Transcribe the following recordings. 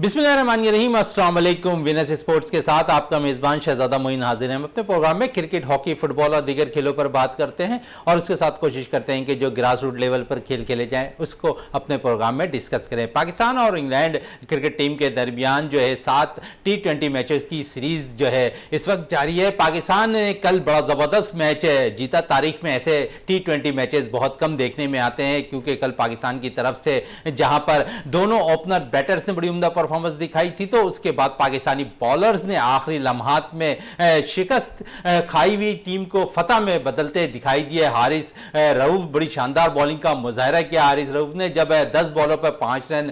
बिस्मिल्लाहिर्रहमानिर्रहीम, अस्सलाम वालेकुम। विनस स्पोर्ट्स के साथ आपका मेज़बान शहजादा मोइन हाजिर हैं। हम अपने प्रोग्राम में क्रिकेट, हॉकी, फुटबॉल और दीगर खेलों पर बात करते हैं और उसके साथ कोशिश करते हैं कि जो ग्रास रूट लेवल पर खेल खेले जाएं उसको अपने प्रोग्राम में डिस्कस करें। पाकिस्तान और इंग्लैंड क्रिकेट टीम के दरमियान जो है 7 T20 मैचों की सीरीज़ जो है इस वक्त जारी है। पाकिस्तान ने कल बड़ा ज़बरदस्त मैच जीता। तारीख में ऐसे T20 मैचेस बहुत कम देखने में आते हैं क्योंकि कल पाकिस्तान की तरफ से जहां पर दोनों ओपनर बैटर्स ने बड़ी उम्दा परफॉर्मेंस दिखाई थी, तो उसके बाद पाकिस्तानी बॉलर्स ने आखिरी लम्हात में शिकस्त खाई हुई टीम को फतह में बदलते दिखाई दिए। हारिस रऊफ बड़ी शानदार बॉलिंग का मुजाहरा किया। हारिस रऊफ ने जब 10 बॉलों पर 5 रन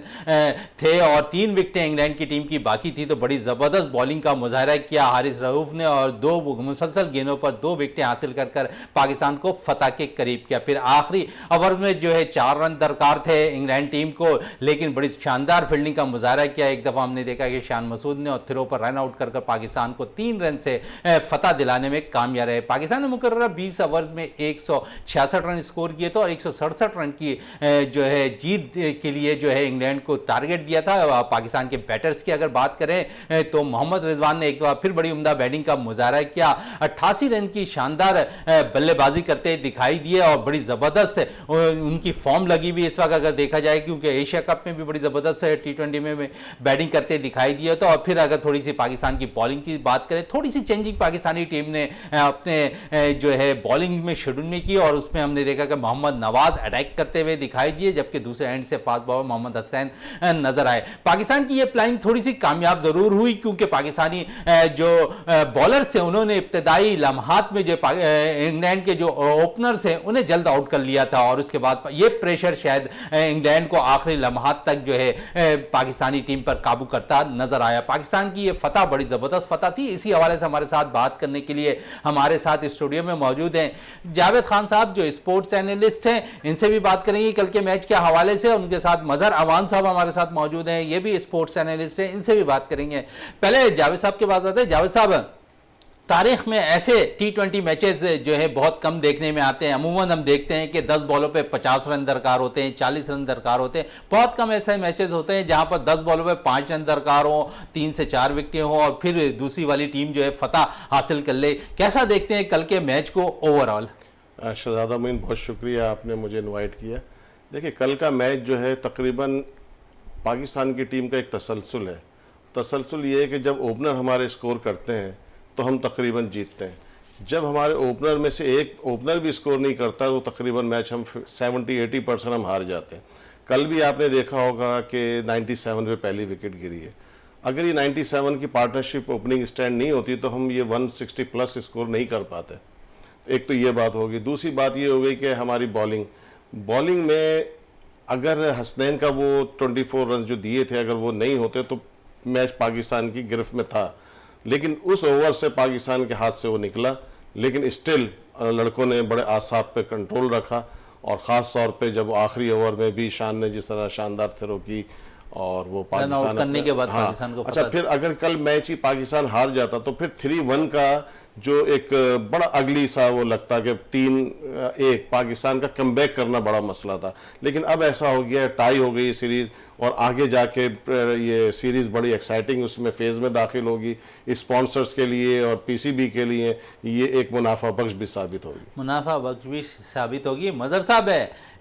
थे और 3 विकेटें इंग्लैंड की टीम की बाकी थी तो बड़ी ज़बरदस्त बॉलिंग का मुजाहरा किया हारिस रऊफ ने और 2 मुसलसल गेंदों पर 2 विकेटें हासिल कर पाकिस्तान को फतह के करीब किया। फिर आखिरी ओवर में जो है 4 रन दरकार थे इंग्लैंड टीम को, लेकिन बड़ी शानदार फील्डिंग का मुजाहरा किया। एक दफ़ा हमने देखा कि शान मसूद ने और थ्रो पर रन आउट कर पाकिस्तान को 3 रन से फतह दिलाने में कामयाब रहे। पाकिस्तान ने मुकर्ररा 20 ओवर्स में 166 रन स्कोर किए थे और 167 रन की जो है जीत के लिए जो है इंग्लैंड को टारगेट दिया था। पाकिस्तान के बैटर्स की अगर बात करें तो मोहम्मद रिजवान ने एक बार फिर बड़ी उम्दा बैटिंग का मुजाहरा किया। 88 रन की शानदार बल्लेबाजी करते दिखाई दिए और बड़ी ज़बरदस्त उनकी फॉर्म लगी हुई इस वक्त अगर देखा जाए, क्योंकि एशिया कप में भी बड़ी ज़बरदस्त T20 में बैटिंग करते दिखाई दिए। तो और फिर अगर थोड़ी सी पाकिस्तान की बॉलिंग की बात करें, थोड़ी सी चेंजिंग पाकिस्तानी टीम ने अपने जो है बॉलिंग में शेड्यूल में की और उसमें हमने देखा कि मोहम्मद नवाज अटैक करते हुए दिखाई दिए, जबकि दूसरे एंड से फास्ट बॉलर मोहम्मद हसैन नजर आए। पाकिस्तान की ये प्लानिंग थोड़ी सी कामयाब जरूर हुई क्योंकि पाकिस्तानी जो बॉलर्स थे उन्होंने इब्तदाई लम्हात में जो इंग्लैंड के जो ओपनर्स हैं उन्हें जल्द आउट कर लिया था और उसके बाद ये प्रेशर शायद इंग्लैंड को आखिरी लम्हात तक जो है पाकिस्तानी टीम पर काबू करता नजर आया। पाकिस्तान की ये फतह बड़ी ज़बरदस्त फतह थी। इसी हवाले से हमारे साथ बात करने के लिए हमारे साथ स्टूडियो में मौजूद हैं जावेद खान साहब जो स्पोर्ट्स एनालिस्ट हैं, इनसे भी बात करेंगे कल के मैच के हवाले से। उनके साथ मजहर अवान साहब हमारे साथ मौजूद हैं, ये भी स्पोर्ट्स एनालिस्ट हैं, इनसे भी बात करेंगे। पहले जावेद साहब के पास आते हैं। जावेद साहब, तारीख में ऐसे T20 मैचेस जो है बहुत कम देखने में आते हैं। अमूमन हम देखते हैं कि 10 बॉलों पे 50 रन दरकार होते हैं, 40 रन दरकार होते हैं। बहुत कम ऐसे मैचेस होते हैं जहां पर 10 बॉलों पे 5 रन दरकार हो, 3 से 4 विकेटें हो और फिर दूसरी वाली टीम जो है फतह हासिल कर ले। कैसा देखते हैं कल के मैच को ओवरऑल? शहजादा मोइन, बहुत शुक्रिया आपने मुझे इन्वाइट किया। देखिए, कल का मैच जो है तकरीबन पाकिस्तान की टीम का एक तसलसल है। तसलसल ये है कि जब ओपनर हमारे स्कोर करते हैं तो हम तकरीबन जीतते हैं। जब हमारे ओपनर में से एक ओपनर भी स्कोर नहीं करता तो तकरीबन मैच हम 70-80% हम हार जाते हैं। कल भी आपने देखा होगा कि 97 पे पहली विकेट गिरी है। अगर ये 97 की पार्टनरशिप ओपनिंग स्टैंड नहीं होती तो हम ये 160 प्लस स्कोर नहीं कर पाते। एक तो ये बात होगी। दूसरी बात ये हो गई कि हमारी बॉलिंग में अगर हसनैन का वो 24 रन जो दिए थे अगर वो नहीं होते तो मैच पाकिस्तान की गिरफ्त में था, लेकिन उस ओवर से पाकिस्तान के हाथ से वो निकला। लेकिन स्टिल लड़कों ने बड़े आसाब पे कंट्रोल रखा और ख़ास तौर पे जब आखिरी ओवर में भी शान ने जिस तरह शानदार थ्रो की और वो पाकिस्तान करने के बाद पाकिस्तान को अच्छा, फिर अगर कल मैच ही पाकिस्तान हार जाता तो फिर 3-1 का जो एक बड़ा अगली सा वो लगता कि 3-1 पाकिस्तान का कमबैक करना बड़ा मसला था। लेकिन अब ऐसा हो गया, टाई हो गई सीरीज़ और आगे जाके ये सीरीज़ बड़ी एक्साइटिंग उसमें फेज़ में दाखिल होगी। स्पॉन्सर्स के लिए और पीसीबी के लिए ये एक मुनाफा बख्श भी साबित होगी। मुनाफा बख्श भी साबित होगी। मजहर साहब,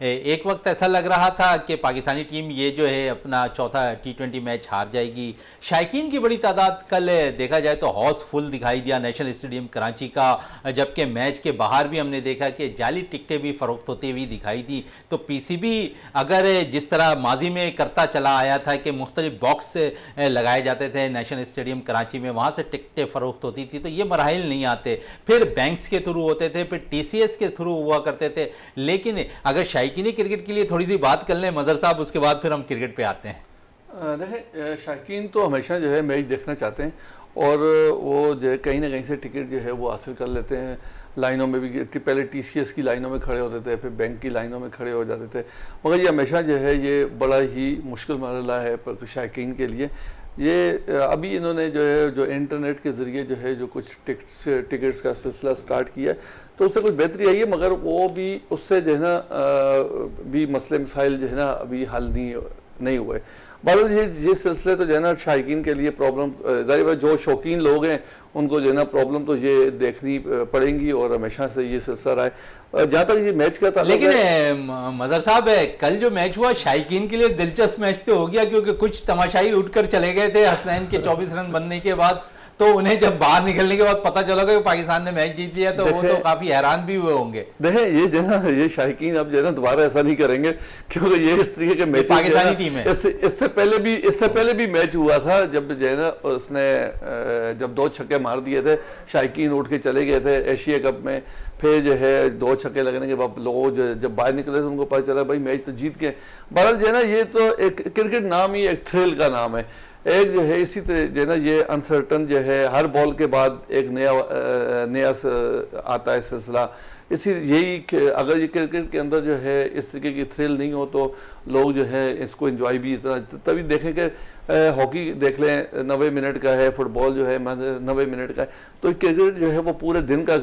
एक वक्त ऐसा लग रहा था कि पाकिस्तानी टीम ये जो है अपना चौथा T20 मैच हार जाएगी। शायकीन की बड़ी तादाद कल देखा जाए तो हाउसफुल दिखाई दिया नेशनल स्टेडियम कराची का, जबकि मैच के बाहर भी हमने देखा कि जाली टिकटें भी फ़रोख्त होती हुई दिखाई दी। तो पीसीबी अगर जिस तरह माजी में करता चला आया था कि मुख्तलिफ बॉक्स लगाए जाते थे नेशनल स्टेडियम कराची में, वहाँ से टिकटें फ़रोख्त होती थी, तो ये मराहिल नहीं आते। फिर बैंक्स के थ्रू होते थे, फिर TCS के थ्रू हुआ करते थे। लेकिन अगर शायकीनी क्रिकेट के लिए थोड़ी सी बात कर लें मजहर साहब, उसके बाद फिर हम क्रिकेट पर आते हैं। देखें, शायकीन तो हमेशा जो है मैच देखना चाहते हैं और वो जो है कहीं ना कहीं से टिकट जो है वो हासिल कर लेते हैं। लाइनों में भी पहले TCS की लाइनों में खड़े होते थे, फिर बैंक की लाइनों में खड़े हो जाते थे, मगर ये हमेशा जो है ये बड़ा ही मुश्किल मरहला है शायकीन के लिए। ये अभी इन्होंने जो इंटरनेट के ज़रिए जो है जो कुछ टिकट्स का सिलसिला स्टार्ट किया है तो उससे कुछ बेहतरी आई है, मगर वो भी उससे जो है ना भी मसले मसाइल जो है ना अभी हल नहीं हुए। बहरहाल ये सिलसिले तो जो है ना शायकीन के लिए प्रॉब्लम, जाहिर है जो शौकीन लोग हैं उनको जो है ना प्रॉब्लम तो ये देखनी पड़ेंगी और हमेशा से ये सिलसिला रहा है। जहाँ तक ये मैच का था, लेकिन मजहर साहब कल जो मैच हुआ शायकीन के लिए दिलचस्प मैच तो हो गया, क्योंकि कुछ तमाशाई उठकर चले गए थे हसनैन के 24 रन बनने के बाद, तो उन्हें जब बाहर निकलने के बाद पता चला कि पाकिस्तान ने मैच जीत लिया तो वो तो काफी हैरान भी हुए होंगे। देखें ये जो है ना ये शायकीन अब जो है ना दोबारा ऐसा नहीं करेंगे, क्योंकि ये इस तरीके के मैच पाकिस्तानी टीम है। इससे पहले भी मैच हुआ था जब जो है ना उसने जब 2 छक्के मार दिए थे, शायकीन उठ के चले गए थे एशिया कप में, फिर जो है 2 छक्के लगने के बाद लोग जब बाहर निकले तो उनको पता चला भाई मैच तो जीत गए। बहरहाल जो है ना ये तो एक क्रिकेट नाम ही एक थ्रिल का नाम है, एक जो है इसी तरह जो है ना ये अनसर्टन जो है हर बॉल के बाद एक नया आता है सिलसिला। इसी यही अगर ये क्रिकेट के अंदर जो है इस तरीके की थ्रिल नहीं हो तो लोग जो है इसको एंजॉय भी इतना, तभी देखें कि हॉकी देख लें 90 मिनट का है, फुटबॉल जो है 90 मिनट का है, तो क्रिकेट जो है वो पूरे दिन का,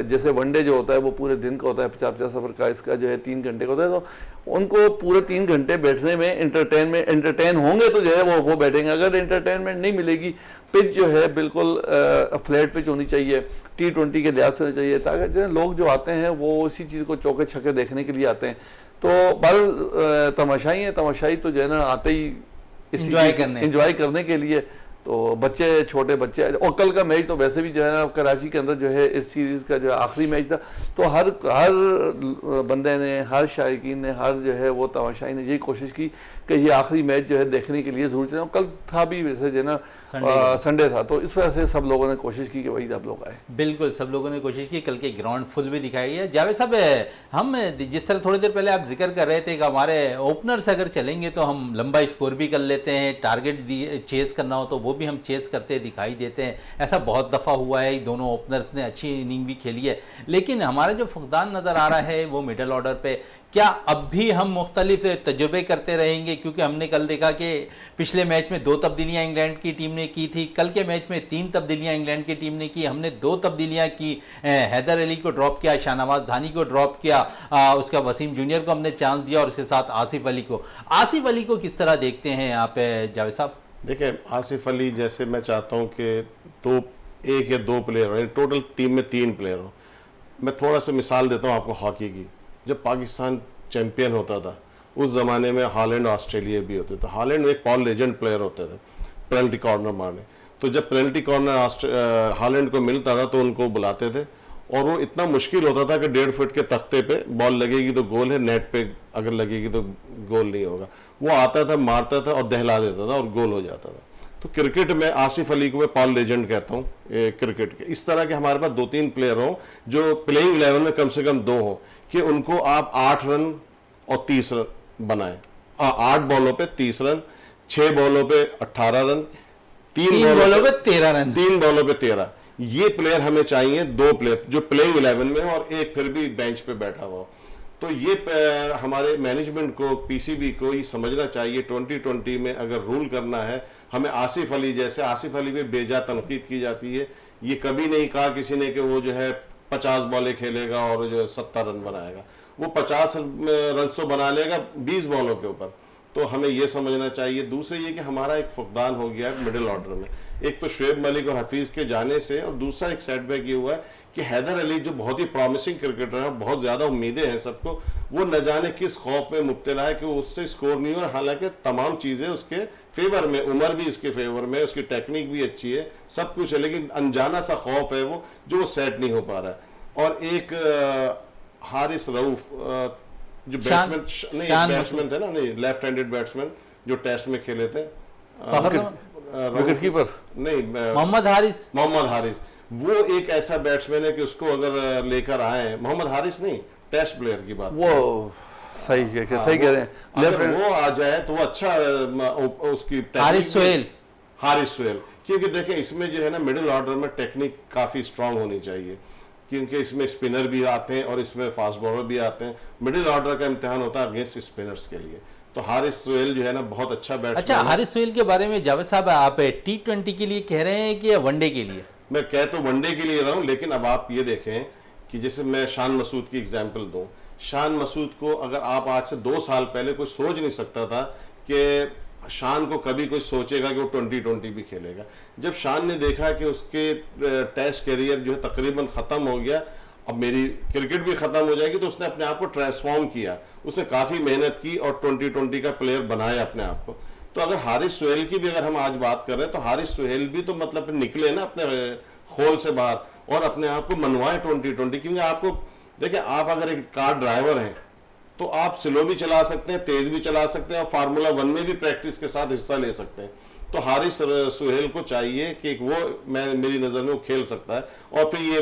जैसे वनडे जो होता है वो पूरे दिन का होता है 50-50 ओवर का, इसका जो है 3 घंटे का होता है। तो उनको पूरे 3 घंटे बैठने में एंटरटेन होंगे तो जो है वो बैठेंगे। अगर एंटरटेनमेंट नहीं मिलेगी, पिच जो है बिल्कुल फ्लैट पिच होनी चाहिए, T20 के लिहाज से होनी चाहिए, ताकि जो लोग जो आते हैं वो इसी चीज़ को चौके छक्के देखने के लिए आते हैं। तो बहरहाल तमाशाई तो जो है ना आते ही एंजॉय करने के लिए, तो बच्चे छोटे बच्चे, और कल का मैच तो वैसे भी जो है ना कराची के अंदर जो है इस सीरीज का जो आखिरी मैच था, तो हर बंदे ने, हर शायकीन ने, हर जो है वो तमाशाई ने यही कोशिश की कि ये आखिरी मैच जो है देखने के लिए जरूर चले। कल था भी वैसे जो है ना संडे था, तो इस वजह से सब लोगों ने कोशिश की कि वही सब लोग आए। बिल्कुल सब लोगों ने कोशिश की, कल के ग्राउंड फुल भी दिखाई है। जावेद साहब, हम जिस तरह थोड़ी देर पहले आप जिक्र कर रहे थे कि हमारे ओपनर्स अगर चलेंगे तो हम लंबा स्कोर भी कर लेते हैं, टारगेट चेस करना हो तो वो भी हम चेस करते दिखाई देते हैं। ऐसा बहुत दफ़ा हुआ है, दोनों ओपनर्स ने अच्छी इनिंग भी खेली है, लेकिन हमारा जो फुकदान नज़र आ रहा है वो मिडल ऑर्डर पे, क्या अब भी हम मुख्तलिफ तजुर्बे करते रहेंगे? क्योंकि हमने कल देखा कि पिछले मैच में 2 तब्दीलियाँ इंग्लैंड की टीम ने की थी, कल के मैच में 3 तब्दीलियाँ इंग्लैंड की टीम ने की, हमने 2 तब्दीलियाँ की, हैदर अली को ड्रॉप किया, शाहनवाज धानी को ड्रॉप किया, उसका वसीम जूनियर को हमने चांस दिया और उसके साथ आसिफ अली को किस तरह देखते हैं आप जावेद साहब? देखिए आसिफ अली जैसे मैं चाहता हूँ कि 1 या 2 प्लेयर हो, टोटल टीम में 3 प्लेयर हो। मैं थोड़ा सा मिसाल देता हूँ आपको हॉकी की। जब पाकिस्तान चैंपियन होता था उस ज़माने में हॉलैंड ऑस्ट्रेलिया भी होते थे। हॉलैंड में एक पॉल लेजेंड प्लेयर होते थे पेनल्टी कॉर्नर मारने, तो जब पेनल्टी कॉर्नर हॉलैंड को मिलता था तो उनको बुलाते थे, और वो इतना मुश्किल होता था कि 1.5 फुट के तख्ते पे बॉल लगेगी तो गोल है, नेट पे अगर लगेगी तो गोल नहीं होगा। वो आता था, मारता था और दहला देता था और गोल हो जाता था। तो क्रिकेट में आसिफ अली को मैं पॉल लेजेंड कहता हूँ क्रिकेट के। इस तरह के हमारे पास 2-3 प्लेयर हों जो प्लेइंग 11 में कम से कम 2 हों कि उनको आप 8 रन और 30 रन बनाएं। 8 बॉलों पे 30 रन, 6 बॉलों पे 18 रन, 3 बॉलों पे 13 रन, 3 बॉलों पे 13। ये प्लेयर हमें चाहिए, 2 प्लेयर जो प्लेइंग 11 में और एक फिर भी बेंच पे बैठा हुआ। तो ये हमारे मैनेजमेंट को, पीसीबी को ये समझना चाहिए 2020 में अगर रूल करना है हमें आसिफ अली जैसे, आसिफ अली पे बेजा तनकीद की जाती है। ये कभी नहीं कहा किसी ने कि वो जो है 50 बॉलें खेलेगा और जो 70 रन बनाएगा। वो 50 रन तो बना लेगा 20 बॉलों के ऊपर। तो हमें ये समझना चाहिए। दूसरा ये कि हमारा एक फुकदान हो गया है मिडिल ऑर्डर में, एक तो शुएब मलिक और हफीज के जाने से, और दूसरा एक सेटबैक ये हुआ है कि हैदर अली जो बहुत ही प्रॉमिसिंग क्रिकेटर है, बहुत ज्यादा उम्मीदें हैं सबको, वो न जाने किस खौफ में मुब्तला है कि वो उससे स्कोर नहीं हो। और हालांकि तमाम चीजें उसके फेवर में, उम्र भी इसके फेवर में, उसकी टेक्निक भी अच्छी है, सब कुछ है, लेकिन अनजाना सा खौफ है वो जो वो सेट नहीं हो पा रहा है। और एक हारिस रऊफ जो बैट्समैन थे ना, नहीं लेफ्ट हैंडेड बैट्समैन जो टेस्ट में खेले थे, विकेट कीपर नहीं, मोहम्मद हारिस, वो एक ऐसा बैट्समैन है कि उसको अगर लेकर आए, मोहम्मद हारिस नहीं, टेस्ट प्लेयर की बात, वो सही कह रहे हैं, अगर वो आ जाए तो वो अच्छा उसकी हारिस सोहेल, क्योंकि देखें इसमें जो है ना मिडिल ऑर्डर में टेक्निक काफी स्ट्रांग होनी चाहिए, क्योंकि इसमें स्पिनर भी आते हैं और इसमें फास्ट बॉलर भी आते हैं। मिडिल ऑर्डर का इम्तिहान होता है अगेंस्ट स्पिनर्स के लिए। तो हारिस सोहेल जो है ना बहुत अच्छा बैट्समैन। अच्छा, हारिस सोहेल के बारे में जावेद साहब आप T20 के लिए कह रहे हैं कि वनडे के लिए? मैं कह तो वनडे के लिए रहा हूँ, लेकिन अब आप ये देखें कि जैसे मैं शान मसूद की एग्जाम्पल दूँ। शान मसूद को अगर आप आज से 2 साल पहले कोई सोच नहीं सकता था कि शान को कभी कोई सोचेगा कि वो 2020 भी खेलेगा। जब शान ने देखा कि उसके टेस्ट करियर जो है तकरीबन ख़त्म हो गया, अब मेरी क्रिकेट भी ख़त्म हो जाएगी, तो उसने अपने आप को ट्रांसफॉर्म किया, उसने काफ़ी मेहनत की और 2020 का प्लेयर बनाया अपने आप को। तो अगर हारिस सोहेल की भी अगर हम आज बात कर रहे हैं, तो हारिस सोहेल भी तो मतलब निकले ना अपने खोल से बाहर और अपने आप को मनवाए 2020। क्योंकि आपको देखिए, आप अगर एक कार ड्राइवर हैं तो आप स्लो भी चला सकते हैं, तेज भी चला सकते हैं, और फार्मूला 1 में भी प्रैक्टिस के साथ हिस्सा ले सकते हैं। तो हारिस सोहेल को चाहिए कि वो, मेरी नज़र में वो खेल सकता है। और फिर ये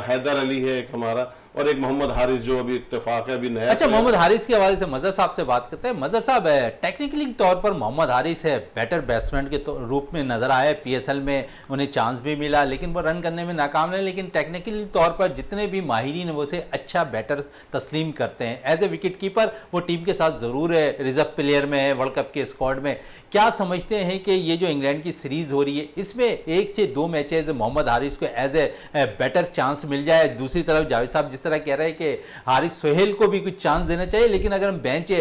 हैदर अली है एक हमारा, और एक मोहम्मद हारिस जो अभी इत्तेफाक है, अभी नया। अच्छा, मोहम्मद हारिस के हवाले से मजहर साहब से बात करते हैं। मजहर साहब, टेक्निकली तौर पर मोहम्मद हारिस है बैटर बैट्समैन के रूप में नजर आए, पीएसएल में उन्हें चांस भी मिला, लेकिन वो रन करने में नाकाम रहे। लेकिन टेक्निकली तौर पर जितने भी माहिरीन हैं वो उसे अच्छा बैटर तस्लीम करते हैं। एज ए विकेट कीपर वो टीम के साथ ज़रूर है, रिजर्व प्लेयर में है, वर्ल्ड कप के स्क्वाड में। क्या समझते हैं कि ये जो इंग्लैंड की सीरीज़ हो रही है, इसमें 1 से 2 मैचेज मोहम्मद हारिस को एज ए बैटर चांस मिल जाए? दूसरी तरफ जावेद साहब जिस तरह कह रहे हैं कि हारिस सोहेल को भी कुछ चांस देना चाहिए, लेकिन अगर हम बेंच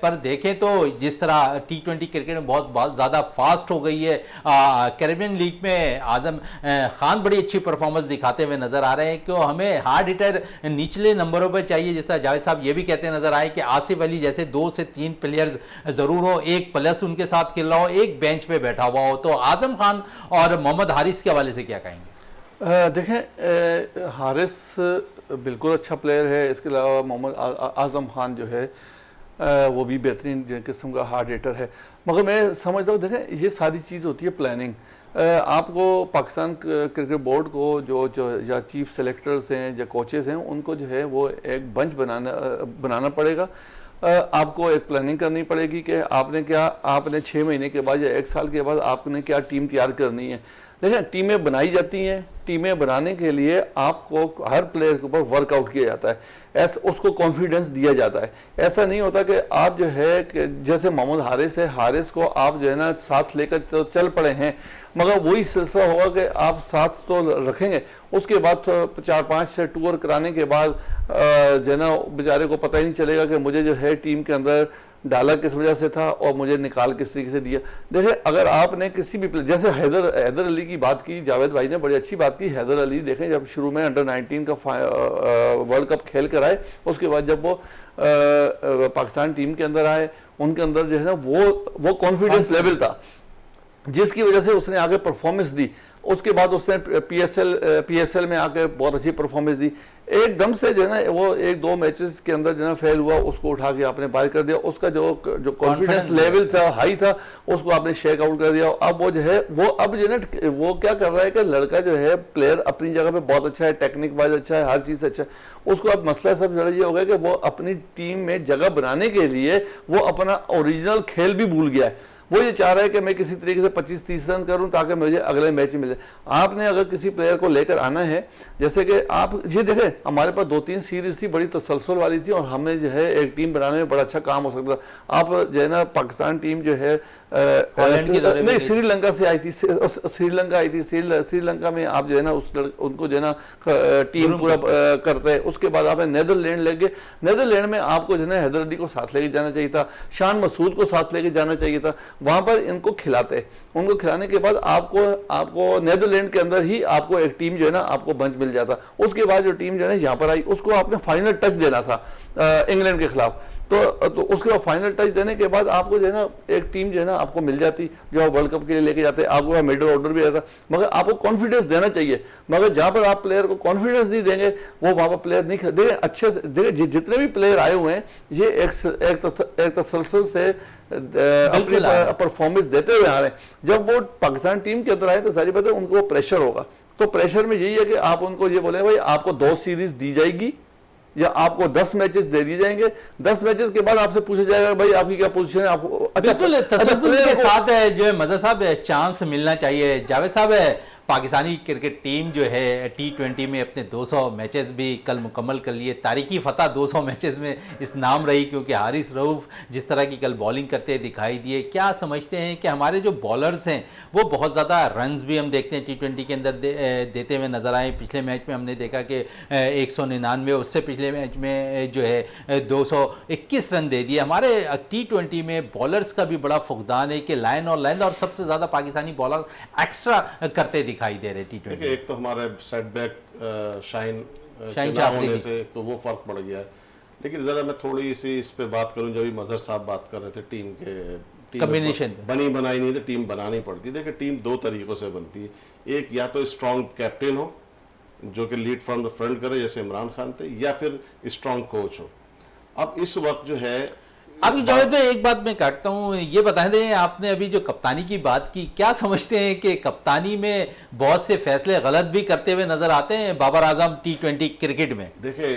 पर देखें तो जिस तरह T20 क्रिकेट में बहुत ज़्यादा फास्ट हो गई है, कैरेबियन लीग में आजम खान बड़ी अच्छी परफॉर्मेंस दिखाते हुए नजर आ रहे हैं कि हमें हार्ड हिटर निचले नंबरों पर चाहिए। जैसा जावेद साहब ये भी कहते नजर आए कि आसिफ अली जैसे 2 से 3 प्लेयर्स ज़रूर हो, एक प्लस उनके साथ खेल रहा हो, एक बेंच पे बैठा हुआ हो। तो आजम खान और मोहम्मद हारिस के हवाले से क्या कहेंगे? देखें, हारिस बिल्कुल अच्छा प्लेयर है, इसके अलावा मोहम्मद आजम खान जो है वो भी बेहतरीन किस्म का हार्ड हिटर है। मगर मैं समझता हूँ, देखें ये सारी चीज़ होती है प्लानिंग। आपको पाकिस्तान क्रिकेट बोर्ड को जो या चीफ सेलेक्टर्स हैं या कोचेस हैं, उनको जो है वो एक बंच बनाना पड़ेगा। आपको एक प्लानिंग करनी पड़ेगी कि आपने 6 महीने के बाद या 1 साल के बाद आपने क्या टीम तैयार करनी है। देखिए, टीमें बनाई जाती हैं, टीमें बनाने के लिए आपको हर प्लेयर के ऊपर वर्कआउट किया जाता है, ऐसा उसको कॉन्फिडेंस दिया जाता है। ऐसा नहीं होता कि आप जो है कि जैसे मोहम्मद हारिस है, हारिस को आप जो है ना साथ लेकर तो चल पड़े हैं, मगर वही सिलसिला होगा कि आप साथ तो रखेंगे, उसके बाद तो 4-5 से टूर कराने के बाद जो है ना बेचारे को पता ही नहीं चलेगा कि मुझे जो है टीम के अंदर डाला किस वजह से था और मुझे निकाल किस तरीके से दिया। देखिए, अगर आपने किसी भी जैसे हैदर अली की बात की, जावेद भाई ने बड़ी अच्छी बात की। हैदर अली देखें, जब शुरू में अंडर 19 का वर्ल्ड कप खेल कर आए, उसके बाद जब वो पाकिस्तान टीम के अंदर आए, उनके अंदर जो है ना वो कॉन्फिडेंस लेवल था जिसकी वजह से उसने आगे परफॉर्मेंस दी। उसके बाद उसने पीएसएल में आके बहुत अच्छी परफॉर्मेंस दी। एकदम से जो है ना वो 1-2 मैचेस के अंदर जो है फेल हुआ, उसको उठा के आपने बाहर कर दिया। उसका जो कॉन्फिडेंस लेवल था, हाई था, उसको आपने शेक आउट कर दिया। अब वो जो है अब जो है ना वो क्या कर रहा है कि लड़का जो है प्लेयर अपनी जगह पे बहुत अच्छा है, टेक्निक वाइज अच्छा है, हर चीज़ से अच्छा है। उसको अब मसला सब जरा ये हो गया कि वो अपनी टीम में जगह बनाने के लिए वो अपना ओरिजिनल खेल भी भूल गया है। वो ये चाह रहा है कि मैं किसी तरीके से 25-30 रन करूं ताकि मुझे अगले मैच में मिले। आपने अगर किसी प्लेयर को लेकर आना है, जैसे कि आप ये देखें, हमारे पास 2-3 सीरीज थी बड़ी तसलसल वाली थी और हमें जो है एक टीम बनाने में बड़ा अच्छा काम हो सकता था। आप जो है ना पाकिस्तान टीम जो है नहीं, श्रीलंका से आई थी, श्रीलंका आई थी। श्रीलंका में आप जो है ना उनको जो है ना टीम पूरा करते हैं। उसके बाद आपने नीदरलैंड ले गए, नीदरलैंड में आपको जो है ना हैदर अली को साथ लेके जाना चाहिए था, शान मसूद को साथ लेके जाना चाहिए था। वहां पर इनको खिलाते, उनको खिलाने के बाद आपको नीदरलैंड के अंदर ही आपको एक टीम जो है ना आपको बंच मिल जाता। उसके बाद जो टीम जो है ना यहाँ पर आई, उसको आपने फाइनल टच देना था इंग्लैंड के खिलाफ। तो उसके बाद फाइनल टच देने के बाद आपको जो है ना एक टीम जो है ना आपको मिल जाती जो आप वर्ल्ड कप के लिए लेके जाते, आपको मिडिल ऑर्डर भी रहता। मगर आपको कॉन्फिडेंस देना चाहिए, मगर जहां पर आप प्लेयर को कॉन्फिडेंस नहीं देंगे वो वहां पर प्लेयर नहीं खेल देंगे अच्छे से। देखिए, जितने भी प्लेयर आए हुए हैं ये एक तसलसल से अपनी परफॉर्मेंस देते हुए आ रहे हैं। जब वो पाकिस्तान टीम के अंदर आए तो सारी बात है उनको प्रेशर होगा। तो प्रेशर में यही है कि आप उनको ये बोले भाई आपको 2 सीरीज दी जाएगी या आपको 10 मैचेस दे दिए जाएंगे। 10 मैचेस के बाद आपसे पूछा जाएगा भाई आपकी क्या पोजीशन है, आपको बिल्कुल तसल्सल के साथ जो है मज़हर साहब चांस मिलना चाहिए। जावेद साहब, पाकिस्तानी क्रिकेट टीम जो है T20 में अपने 200 मैचेस भी कल मुकम्मल कर लिए। तारीखी फ़तह 200 मैचेस में इस नाम रही, क्योंकि हारिस रऊफ़ जिस तरह की कल बॉलिंग करते दिखाई दिए। क्या समझते हैं कि हमारे जो बॉलर्स हैं वो बहुत ज़्यादा रन्स भी हम देखते हैं T20 के अंदर देते हुए नज़र आए। पिछले मैच में हमने देखा कि 199, उससे पिछले मैच में जो है 221 रन दे दिए। हमारे T20 में बॉलर्स का भी बड़ा फुकदान है कि लाइन और लेंथ, और सबसे ज़्यादा पाकिस्तानी बॉलर एक्स्ट्रा करते दिखाई दे रहे T20। एक तो हमारे सेटबैक शाइन शाह से तो वो फर्क पड़ गया है। लेकिन ज़रा मैं थोड़ी सी इस पे बात करूं, जब भी मजहर साहब बात कर रहे थे टीम के कॉम्बिनेशन बनी बनाई नहीं तो टीम बनानी पड़ती है। देखिए टीम दो तरीक़ों से बनती है, एक या तो स्ट्रॉन्ग कैप्टन हो जो कि लीड फ्रॉम द फ्रंट करे जैसे इमरान खान थे, या फिर स्ट्रॉन्ग कोच हो। अब इस वक्त जो है आपकी जावेद भाई, एक बात मैं काटता हूँ, ये बता दें आपने अभी जो कप्तानी की बात की, क्या समझते हैं कि कप्तानी में बहुत से फैसले गलत भी करते हुए नजर आते हैं बाबर आजम T20 क्रिकेट में? देखिए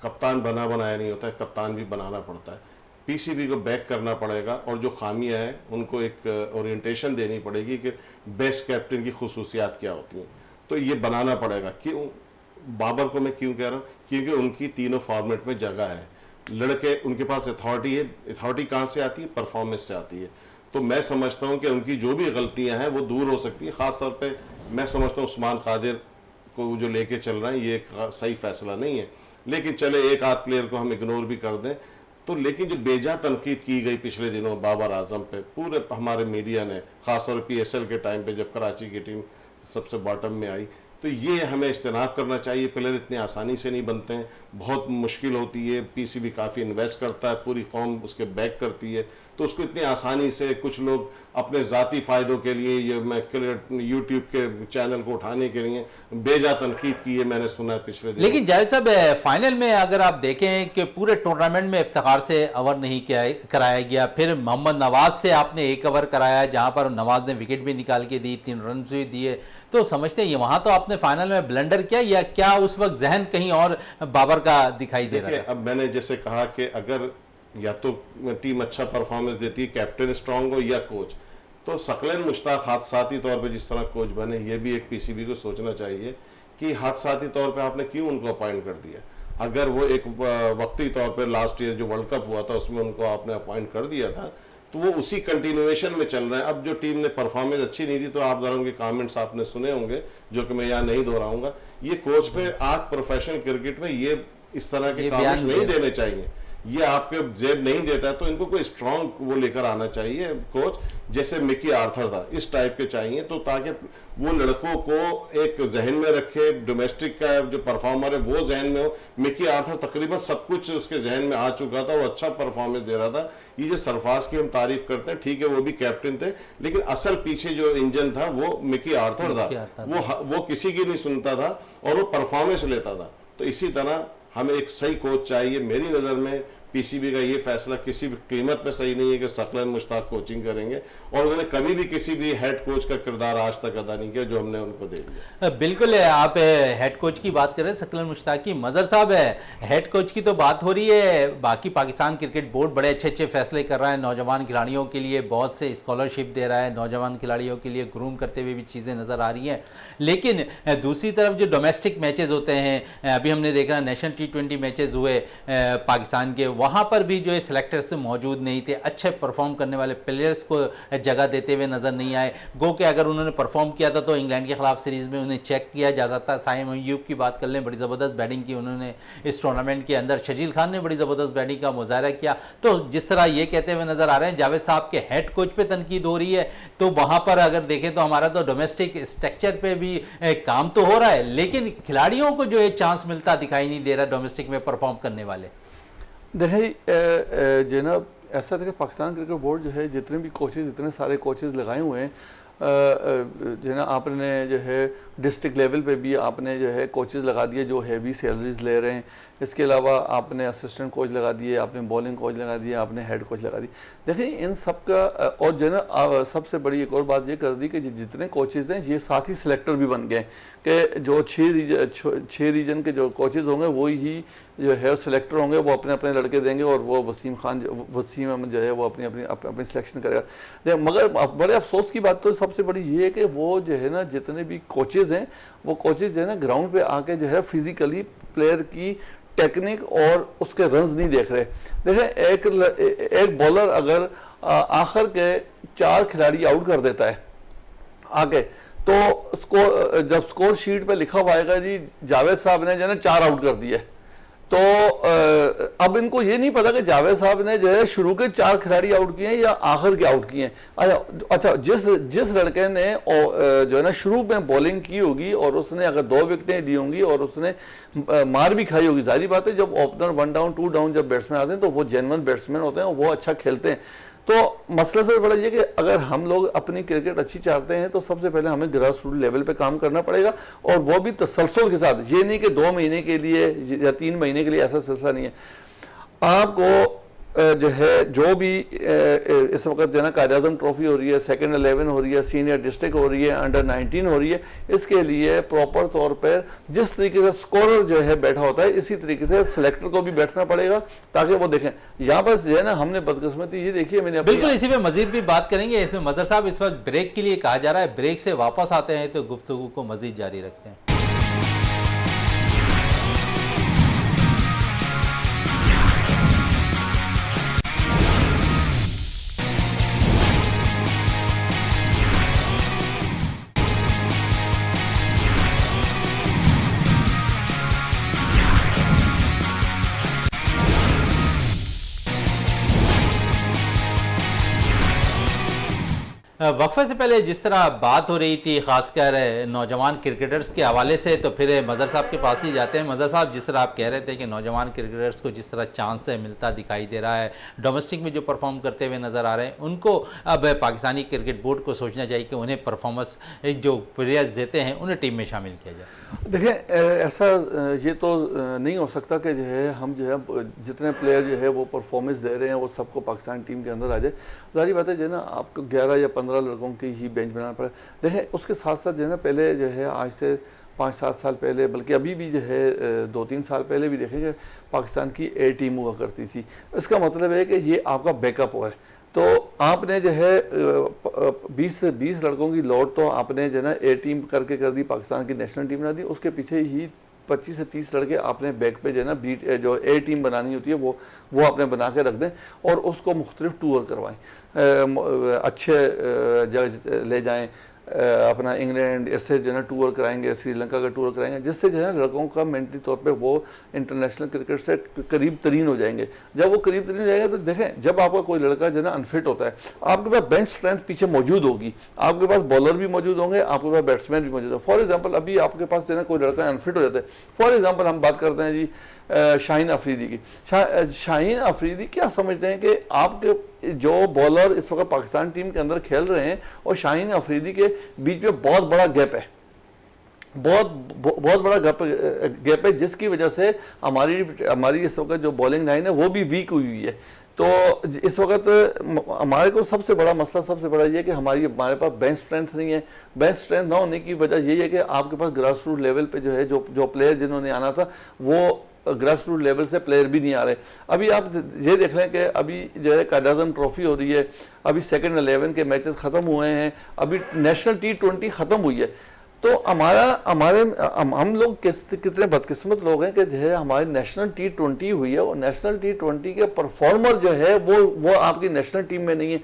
कप्तान बना बनाया नहीं होता है, कप्तान भी बनाना पड़ता है। पीसीबी को बैक करना पड़ेगा और जो खामियां हैं उनको एक ओरिएंटेशन देनी पड़ेगी कि बेस्ट कैप्टन की खुसूसियात क्या होती हैं, तो ये बनाना पड़ेगा। क्यों बाबर को मैं क्यों कह रहा हूँ, क्योंकि उनकी तीनों फॉर्मेट में जगह है, लड़के उनके पास अथॉरिटी है। अथॉरिटी कहाँ से आती है? परफॉर्मेंस से आती है। तो मैं समझता हूँ कि उनकी जो भी गलतियाँ हैं वो दूर हो सकती है। ख़ास तौर पे मैं समझता हूँ उस्मान कादिर को जो लेके चल रहे हैं ये एक सही फैसला नहीं है। लेकिन चले एक आध प्लेयर को हम इग्नोर भी कर दें तो, लेकिन जो बेजा तनकीद की गई पिछले दिनों बाबर आजम पे पूरे हमारे मीडिया ने, ख़ासतौर पर PSL के टाइम पे जब कराची की टीम सबसे बॉटम में आई, तो ये हमें इज्तनाब करना चाहिए। प्लेयर इतने आसानी से नहीं बनते हैं, बहुत मुश्किल होती है। पीसीबी काफ़ी इन्वेस्ट करता है, पूरी कौम उसके बैक करती है, तो उसको इतनी आसानी से कुछ लोग अपने ज़ाती फ़ायदों के लिए, ये मैं यूट्यूब के चैनल को उठाने के लिए बेजा तनकीद की है, मैंने सुना है पिछले दिन। लेकिन जावेद साहब, फाइनल में अगर आप देखें कि पूरे टूर्नामेंट में इफ्तिखार से ओवर नहीं कराया गया, फिर मोहम्मद नवाज से आपने एक ओवर कराया जहां पर नवाज ने विकेट भी निकाल के दी, 3 रन भी दिए, तो समझते हैं वहां तो आपने फाइनल में ब्लंडर किया, या क्या उस वक्त जहन कहीं और बाबर का दिखाई दे रहा है? अब मैंने जैसे कहा कि अगर या तो टीम अच्छा परफॉर्मेंस देती है, कैप्टन स्ट्रांग हो, या कोच, तो सकलन मुश्ताक हादसाती तौर पे जिस तरह कोच बने, ये भी एक पीसीबी को सोचना चाहिए कि हादसाती तौर पे आपने क्यों उनको अपॉइंट कर दिया। अगर वो एक वक्ती तौर पे लास्ट ईयर जो वर्ल्ड कप हुआ था उसमें उनको आपने अपॉइंट कर दिया था, तो वो उसी कंटिन्यूएशन में चल रहे हैं। अब जो टीम ने परफॉर्मेंस अच्छी नहीं दी, तो आप जरा उनके कमेंट्स आपने सुने होंगे जो कि मैं यहाँ नहीं दोहराऊंगा। ये कोच पे आज प्रोफेशनल क्रिकेट में ये इस तरह के कमेंट्स नहीं देने चाहिए, ये आपके जेब नहीं देता है। तो इनको कोई स्ट्रॉन्ग वो लेकर आना चाहिए कोच, जैसे मिकी आर्थर था, इस टाइप के चाहिए, तो ताकि वो लड़कों को एक जहन में रखे, डोमेस्टिक का जो परफॉर्मर है वो जहन में हो। मिकी आर्थर तकरीबन सब कुछ उसके जहन में आ चुका था, वो अच्छा परफॉर्मेंस दे रहा था। ये जो सरफराज की हम तारीफ करते हैं, ठीक है वो भी कैप्टन थे, लेकिन असल पीछे जो इंजन था वो मिकी आर्थर था। वो किसी की नहीं सुनता था और वो परफॉर्मेंस लेता था। तो इसी तरह हमें एक सही कोच चाहिए। मेरी नज़र में पीसीबी का ये फैसला किसी भी कीमत पे सही नहीं है कि सकलन मुश्ताक कोचिंग करेंगे, और उन्होंने कभी भी किसी भी हेड कोच का किरदार आज तक अदा नहीं किया जो हमने उनको दे दिया। बिल्कुल, आप हेड कोच की बात कर रहे हैं सकलन मुश्ताक की। मजहर साहब, हेड कोच की तो बात हो रही है, बाकी पाकिस्तान क्रिकेट बोर्ड बड़े अच्छे अच्छे फैसले कर रहा है, नौजवान खिलाड़ियों के लिए बहुत से स्कॉलरशिप दे रहा है, नौजवान खिलाड़ियों के लिए ग्रूम करते हुए भी चीज़ें नज़र आ रही हैं। लेकिन दूसरी तरफ जो डोमेस्टिक मैचेज़ होते हैं, अभी हमने देखा नेशनल T20 मैचेज़ हुए पाकिस्तान के, वहाँ पर भी जो है सेलेक्टर्स मौजूद नहीं थे, अच्छे परफॉर्म करने वाले प्लेयर्स को जगह देते हुए नज़र नहीं आए। गो कि अगर उन्होंने परफॉर्म किया था तो इंग्लैंड के खिलाफ सीरीज़ में उन्हें चेक किया जा सकता है। साइम अयूब की बात कर लें, बड़ी ज़बरदस्त बैटिंग की उन्होंने इस टूर्नामेंट के अंदर। शजील खान ने बड़ी ज़बरदस्त बैटिंग का मुजाहरा किया। तो जिस तरह ये कहते हुए नज़र आ रहे हैं जावेद साहब के हेड कोच पे तनकीद हो रही है, तो वहाँ पर अगर देखें तो हमारा तो डोमेस्टिक स्ट्रक्चर पे भी काम तो हो रहा है, लेकिन खिलाड़ियों को जो है चांस मिलता दिखाई नहीं दे रहा डोमेस्टिक में परफॉर्म करने वाले। देखिए जनाब, ऐसा था कि पाकिस्तान क्रिकेट बोर्ड जो है जितने भी कोचेज़, इतने सारे कोचेज़ लगाए हुए हैं, जो है ना, आपने जो है डिस्ट्रिक्ट लेवल पे भी आपने जो है कोचेज़ लगा दिए जो हैवी सैलरीज ले रहे हैं। इसके अलावा आपने असिस्टेंट कोच लगा दिए, आपने बॉलिंग कोच लगा दिया, आपने हेड कोच लगा दी। देखिए इन सब का, और जो है ना सबसे बड़ी एक और बात ये कर दी कि जितने कोचेज़ हैं ये साथ ही सिलेक्टर भी बन गए कि जो 6 रीजन के जो कोचेज़ होंगे वही ही जो है सिलेक्टर होंगे वो अपने अपने लड़के देंगे और वो वसीम अहमद जो है वो अपनी सिलेक्शन करेगा। मगर बड़े अफसोस की बात तो सबसे बड़ी ये है कि वो जो है ना जितने भी कोचेज़ हैं वो कोचेज़ जो है ना ग्राउंड पे आके जो है फिजिकली प्लेयर की टेक्निक और उसके रन्स नहीं देख रहे। देखें एक बॉलर अगर आखिर के 4 खिलाड़ी आउट कर देता है आगे, तो जब स्कोर शीट पे लिखा हुआ आएगा जी जावेद साहब ने जो है 4 आउट कर दिए, तो अब इनको ये नहीं पता कि जावेद साहब ने जो है शुरू के 4 खिलाड़ी आउट किए हैं या आखिर के आउट किए हैं। अच्छा जिस लड़के ने जो है ना शुरू में बॉलिंग की होगी और उसने अगर 2 विकेटें ली होंगी और उसने मार भी खाई होगी, जाहिर बात है जब ओपनर 1 डाउन 2 डाउन जब बैट्समैन आते हैं तो वो जेन्युइन बैट्समैन होते हैं, वो अच्छा खेलते हैं। तो मसला से बड़ा ये कि अगर हम लोग अपनी क्रिकेट अच्छी चाहते हैं तो सबसे पहले हमें ग्रास रूट लेवल पे काम करना पड़ेगा, और वो भी तसलसल के साथ। ये नहीं कि 2 महीने के लिए या 3 महीने के लिए, ऐसा सिलसिला नहीं है। आपको जो है जो भी इस वक्त जो है ना कायद-ए-आज़म ट्रॉफी हो रही है, सेकंड 11 हो रही है, सीनियर डिस्ट्रिक्ट हो रही है, अंडर 19 हो रही है, इसके लिए प्रॉपर तौर पर जिस तरीके से स्कोरर जो है बैठा होता है इसी तरीके से सिलेक्टर को भी बैठना पड़ेगा ताकि वो देखें। यहाँ पर जो है ना हमने बदकिस्मती ये देखी है, मैंने बिल्कुल इसी पे मजीद भी बात करेंगे। इसमें मजहर साहब इस वक्त ब्रेक के लिए कहा जा रहा है, ब्रेक से वापस आते हैं तो गुफ्तगू को मजीद जारी रखते हैं। वक्फे से पहले जिस तरह बात हो रही थी खासकर नौजवान क्रिकेटर्स के हवाले से, तो फिर मजहर साहब के पास ही जाते हैं। मजहर साहब, जिस तरह आप कह रहे थे कि नौजवान क्रिकेटर्स को जिस तरह चांस मिलता दिखाई दे रहा है, डोमेस्टिक में जो परफॉर्म करते हुए नज़र आ रहे हैं, उनको अब पाकिस्तानी क्रिकेट बोर्ड को सोचना चाहिए कि उन्हें परफॉर्मेंस जो प्लेयर्स देते हैं उन्हें टीम में शामिल किया जाए। देखें ऐसा ये तो नहीं हो सकता कि जो है हम जो है जितने प्लेयर जो है वो परफॉर्मेंस दे रहे हैं वो सबको पाकिस्तान टीम के अंदर आ जाए। जाहिर बात है जो है ना आपको 11 या 15 लड़कों की ही बेंच बनाना पड़े। देखें उसके साथ साथ जो है ना पहले जो है आज से 5-7 साल पहले, बल्कि अभी भी जो है 2-3 साल पहले भी देखेंगे पाकिस्तान की ए टीम हुआ करती थी। इसका मतलब है कि ये आपका बैकअप है। तो आपने जो है 20 से 20 लड़कों की लौट तो आपने जो है ना ए टीम करके कर दी, पाकिस्तान की नेशनल टीम बना दी। उसके पीछे ही 25 से 30 लड़के आपने बैक पे जो है ना जो ए टीम बनानी होती है वो आपने बना के रख दें और उसको मुख्तलिफ टूर करवाएं, अच्छे जगह ले जाएं, अपना इंग्लैंड ऐसे जो है ना टूर कराएंगे, श्रीलंका का टूर कराएंगे, जिससे जो है लड़कों का मेंटली तौर पे वो इंटरनेशनल क्रिकेट से करीब तरीन हो जाएंगे। जब वो करीब तरीन हो जाएंगे तो देखें जब आपका कोई लड़का जो है ना अनफिट होता है, आपके पास बेंच स्ट्रेंथ पीछे मौजूद होगी, आपके पास बॉलर भी मौजूद होंगे, आपके पास बैट्समैन भी मौजूद है। फॉर एग्जाम्पल अभी आपके पास जो है ना कोई लड़का अनफिट हो जाता है, फॉर एग्जाम्पल हम बात करते हैं जी शाहीन अफरीदी की। शाहीन अफरीदी क्या समझते हैं कि आपके जो बॉलर इस वक्त पाकिस्तान टीम के अंदर खेल रहे हैं और शाहीन अफरीदी के बीच में बहुत बड़ा गैप है, बहुत बड़ा गैप है, जिसकी वजह से हमारी इस वक्त जो बॉलिंग लाइन है वो भी वीक हुई है। तो इस वक्त हमारे को सबसे बड़ा मसला सबसे बड़ा ये कि हमारे पास बेंच स्ट्रेंथ नहीं है। बेंच स्ट्रेंथ ना होने की वजह यही है कि आपके पास ग्रास रूट लेवल पे जो है जो प्लेयर जिन्होंने आना था वो ग्रास रूट लेवल से प्लेयर भी नहीं आ रहे। अभी आप ये देख लें कि अभी जो है कायद-ए-आज़म ट्रॉफी हो रही है, अभी सेकंड 11 के मैचेस ख़त्म हुए हैं, अभी नेशनल T20 ख़त्म हुई है। तो हम लोग कितने बदकिस्मत लोग हैं कि जो है हमारी नेशनल T20 हुई है और नेशनल T20 के परफॉर्मर जो है वो आपकी नेशनल टीम में नहीं है।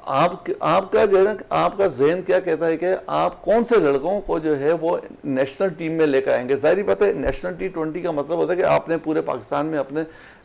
आपका जो है ना आपका ज़हन क्या कहता है कि आप कौन से लड़कों को जो है वो नेशनल टीम में लेकर आएंगे। ज़ाहिर बात है नेशनल T20 का मतलब होता है कि आपने पूरे पाकिस्तान में अपने